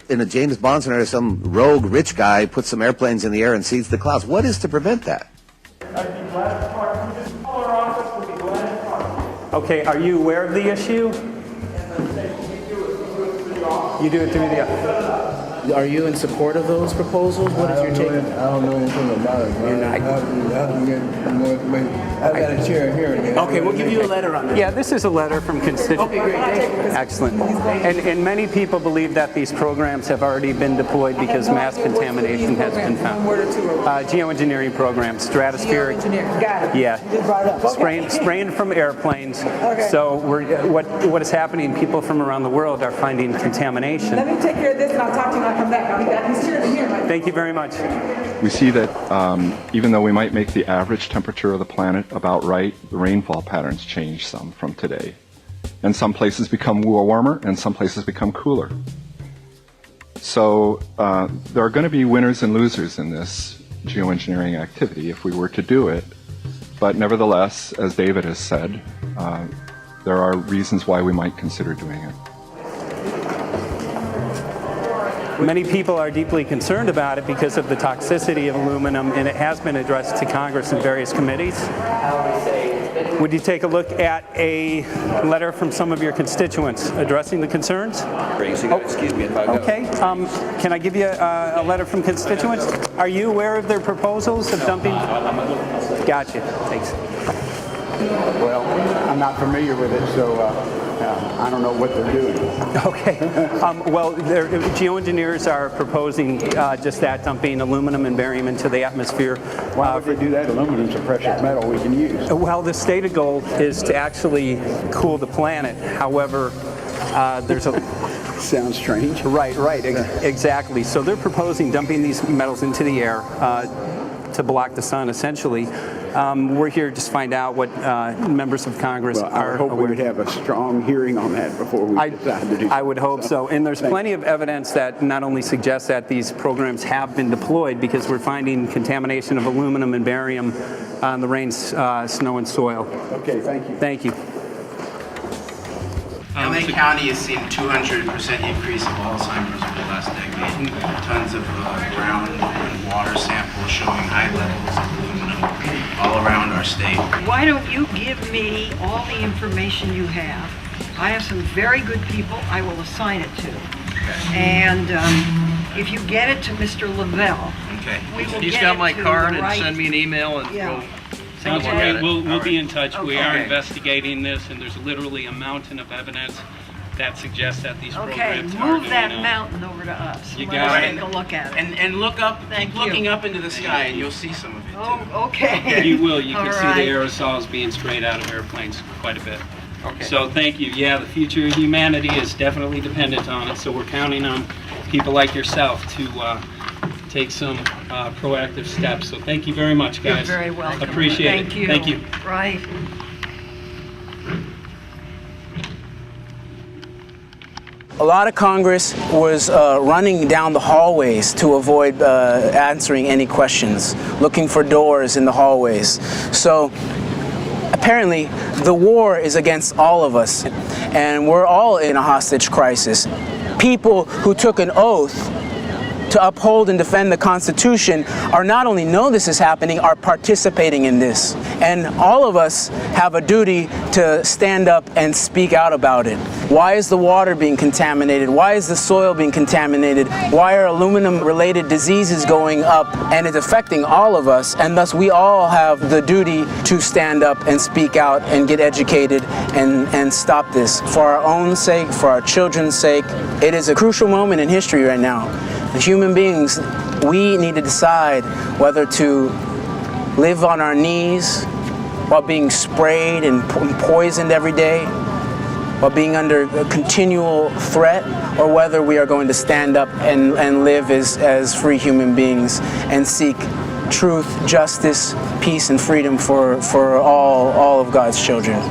In a James Bond scenario, some rogue rich guy puts some airplanes in the air and seeds the clouds. What is to prevent that? Okay, are you aware of the issue? You do it through the... Are you in support of those proposals? What is your take? I don't know anything about it, man. I have to get more information. I've got a chair here. Okay, we'll give you a letter on this. Yeah, this is a letter from constituents. Okay, great. Excellent. And many people believe that these programs have already been deployed because mass contamination has been found. Geoengineering programs, stratospheric. Got it. Yeah. You just brought it up. Spraying from airplanes. Okay. So what is happening, people from around the world are finding contamination. Let me take care of this and I'll talk to you when I come back. I'll be back. He's here. Thank you very much. We see that even though we might make the average temperature of the planet about right, the rainfall patterns change some from today. And some places become warmer and some places become cooler. So there are going to be winners and losers in this geoengineering activity if we were to do it. But nevertheless, as David has said, there are reasons why we might consider doing it. Many people are deeply concerned about it because of the toxicity of aluminum, and it has been addressed to Congress in various committees. Would you take a look at a letter from some of your constituents addressing the concerns? Excuse me if I go. Okay. Can I give you a letter from constituents? Are you aware of their proposals of dumping? Gotcha. Thanks. Well, I'm not familiar with it, so I don't know what they're doing. Okay. Well, geoengineers are proposing just that, dumping aluminum and barium into the atmosphere. Why would they do that? Aluminum's a precious metal we can use. Well, the stated goal is to actually cool the planet. However, there's a... Sounds strange. Right, exactly. So they're proposing dumping these metals into the air to block the sun, essentially. We're here just to find out what members of Congress are I hope aware. we would have a strong hearing on that before we decide to do something. I would hope so. And there's plenty of evidence that not only suggests that these programs have been deployed, because we're finding contamination of aluminum and barium on the rain, snow, and soil. Okay, thank you. Thank you. LA County has seen 200% increase of Alzheimer's over the last decade. Tons of ground and water samples showing high levels of aluminum all around our state. Why don't you give me all the information you have? I have some very good people I will assign it to. And if you get it to Mr. Lavelle, we will He's get got it my to card the and right... send me an email and Yeah. we'll Okay. we'll be in touch. We are Okay. investigating this, and there's literally a mountain of evidence that suggests that these Okay, programs are move that going on. mountain over to us. You Let got us it. take a look at it. And look up, Thank keep looking you. up into the sky, and you'll see some of it. Oh, okay. You will. You can All see right. the aerosols being sprayed out of airplanes quite a bit. Okay. So thank you. Yeah, the future of humanity is definitely dependent on it. So we're counting on people like yourself to take some proactive steps. So thank you very much, guys. You're very welcome. Appreciate Thank it. you. Thank you. Right. A lot of Congress was running down the hallways to avoid answering any questions, looking for doors in the hallways. So apparently the war is against all of us, and we're all in a hostage crisis. People who took an oath to uphold and defend the Constitution are not only know this is happening, are participating in this. And all of us have a duty to stand up and speak out about it. Why is the water being contaminated? Why is the soil being contaminated? Why are aluminum-related diseases going up? And it's affecting all of us, and thus we all have the duty to stand up and speak out and get educated and stop this. For our own sake, for our children's sake, it is a crucial moment in history right now. As human beings, we need to decide whether to live on our knees while being sprayed and poisoned every day, while being under a continual threat, or whether we are going to stand up and live as free human beings and seek truth, justice, peace, and freedom for all of God's children.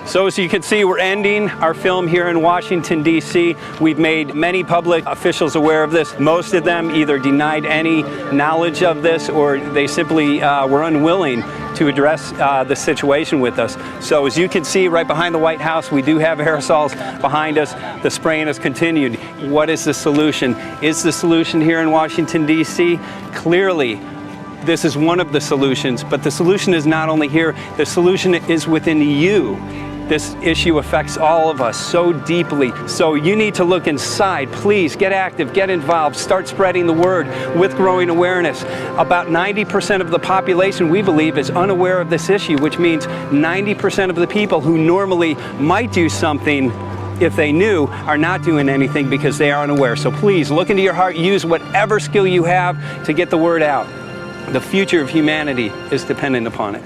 So as you can see, we're ending our film here in Washington, D.C. We've made many public officials aware of this. Most of them either denied any knowledge of this, or they simply were unwilling to address the situation with us. So as you can see right behind the White House, we do have aerosols behind us. The spraying has continued. What is the solution? Is the solution here in Washington, D.C.? Clearly, this is one of the solutions, but the solution is not only here, the solution is within you. This issue affects all of us so deeply. So you need to look inside. Please get active, get involved, start spreading the word with growing awareness. About 90% of the population, we believe, is unaware of this issue, which means 90% of the people who normally might do something if they knew are not doing anything because they are unaware. So please look into your heart, use whatever skill you have to get the word out. The future of humanity is dependent upon it.